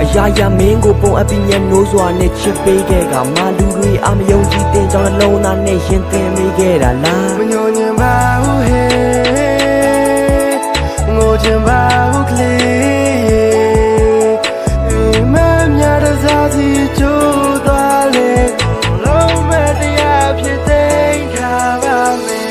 အရာရာမင်းကိုပုံအပ်ပြီးညနိုးစွာနဲ့ချစ်ပေးခဲ့ကမာလူတွေအမယုံကြည်တဲ့ကြောင့်နှလုံးသားနဲ့ရှင်သင်မိခဲ့တာလားမညိုညင်ပါဘူးဟဲ့ငိုချင်ပါဘူးကလေးအိမ်မမြတ်တဲ့စားစီချိုးသွားလေလုံးမဲ့တရားဖြစ်သိမ်းထားပါမယ်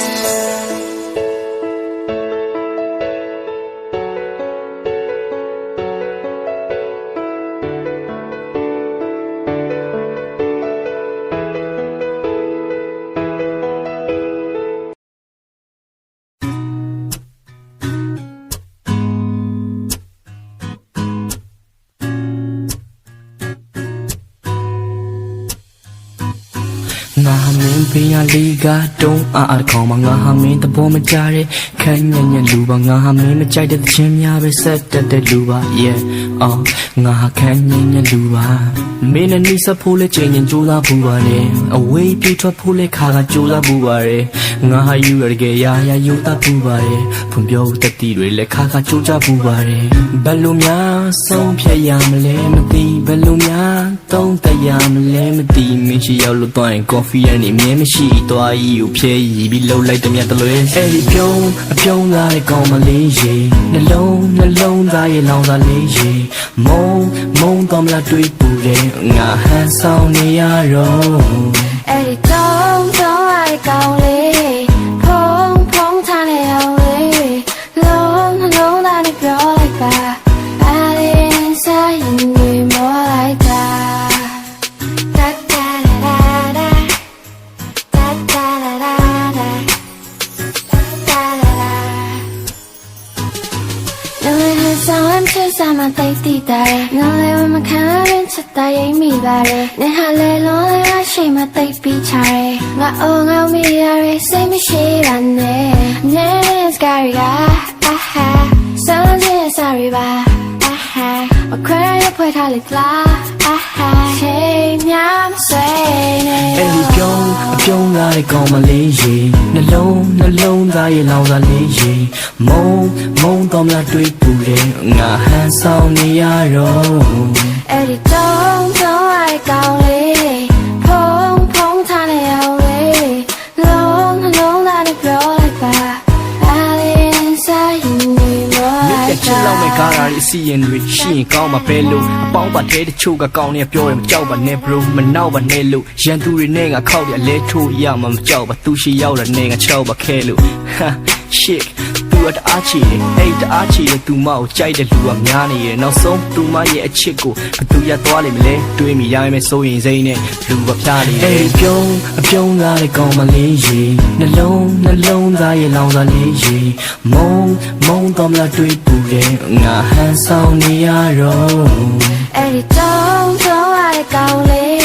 ငါဟာမင်းဖေးရလေးကတုံးအားခေါင်းမှာငါဟာမင်းတဘောမကြတဲ့ခမ်းညံ့ညံ့လူပါငါဟာမင်းမကြိုက်တဲ့ချင်းများပဲဆက်တက်တဲ့လူပါ yeah ငါဟာခမ်းညံ့ညံ့လူပါမင်းနဲ့နှိစပ်ဖို့လဲချိန်ရင်ကြိုးစားဖို့ပါလေအဝေးပြေးထွက်ဖို့လဲခါကကြိုးစားဖို့ပါလေငါဟာယူရတဲ့ရာယူတတ်ဖို့ပါလေဖွံ့ဖြိုးတတိတွေလဲခါကကြိုးကြဖို့ပါလေဘယ်လိုများဆုံးဖြတ်ရမလဲမသိဘယ်လိုများသုံးသပ်ရမလဲမသိမင်းရှိရောက်လို့သွားရင် coffee ရနေမြဲမရှိသွားကြီးကိုဖြဲရီပြီးလှုပ်လိုက်တမြတ်တလွဲအဲ့ဒီပြုံးအပြုံးသားတဲ့ကောင်းမလေးရေနှလုံးသားရဲ့လောင်စာလေးရေမုံတော်မလားတွေးပူတယ်ငါဟန်ဆောင်နေရတော့ အဲ့ဒီတုံးရတဲ့ကောင်းလေးဖုံးထားနေအောင်လေးလုံးသားနဲ့ပြောလိုက်ပါအားလေးစားရင်တွေမောလိုက်တာတာတာရာရာတာတာရာရာတာရာရာနော်လေဆောင်မ်းချစမ်းမသိတိတယ်နော်လေဝမခံရင်းချက်တရိပ်မိပါလေနေဟာလေလုံးလေအရှိမသိပြီးချရဲငါအော်ငေါမိရရဲ့စိတ်မရှိပါနဲ့နေ scary အာဟာစောင်းနေ sorry ပါအာဟာမခွဲရဖွေထားလိုက်လားအာဟာချိန်များမဆွေးနေအဲ့ဒီပြုံးလာတဲ့ကောင်းမလေးရေနှလုံးသားရဲ့လောင်စာလေးရေမုံတော်မလားတွေးပူတယ်ငါဟန်ဆောင်နေရတော့ အဲ့ဒီတုံးရတဲ့ကောင်းလေးဖုံးထားနေအောင်လေးလုံးသားနဲ့ပြောလိုက်ပါအားလေးစားရင်နေမောလိုက် ချစ်လောက်မဲ့ကားရာအစီရင်တွေရှိရင်ကောင်းမှာပဲလို့အပေါင်းပါတဲ့တချို့ကကောင်းနေပြောတယ်မကြောက်ပါနဲ့ bro မနောက်ပါနဲ့လို့ရန်သူတွေနဲ့ငါခောက်ရလဲထိုးရမှာမကြောက်ပါသူရှိရောက်တဲ့နဲ့ငါချောက်ပါခဲလို့ shit သူကတအားချီတယ်အဲ့တအားချီတဲ့သူမကိုကြိုက်တဲ့လူကများနေတယ်နောက်ဆုံးသူမရဲ့အချစ်ကိုဘသူရသွားလိမ့်မလဲတွေးမိရမယ်စိုးရင်စိမ့်နဲ့လူကဖျားနေတယ်အဲ့ပြုံးလာတဲ့ကောင်းမလေးရေနှလုံးသားရဲ့လောင်စာလေးရေမုံတော်မလားတွေးပူတယ်ငါဟန်ဆောင်နေရတော့ အဲ့ဒီတုံးရတဲ့ကောင်းလေး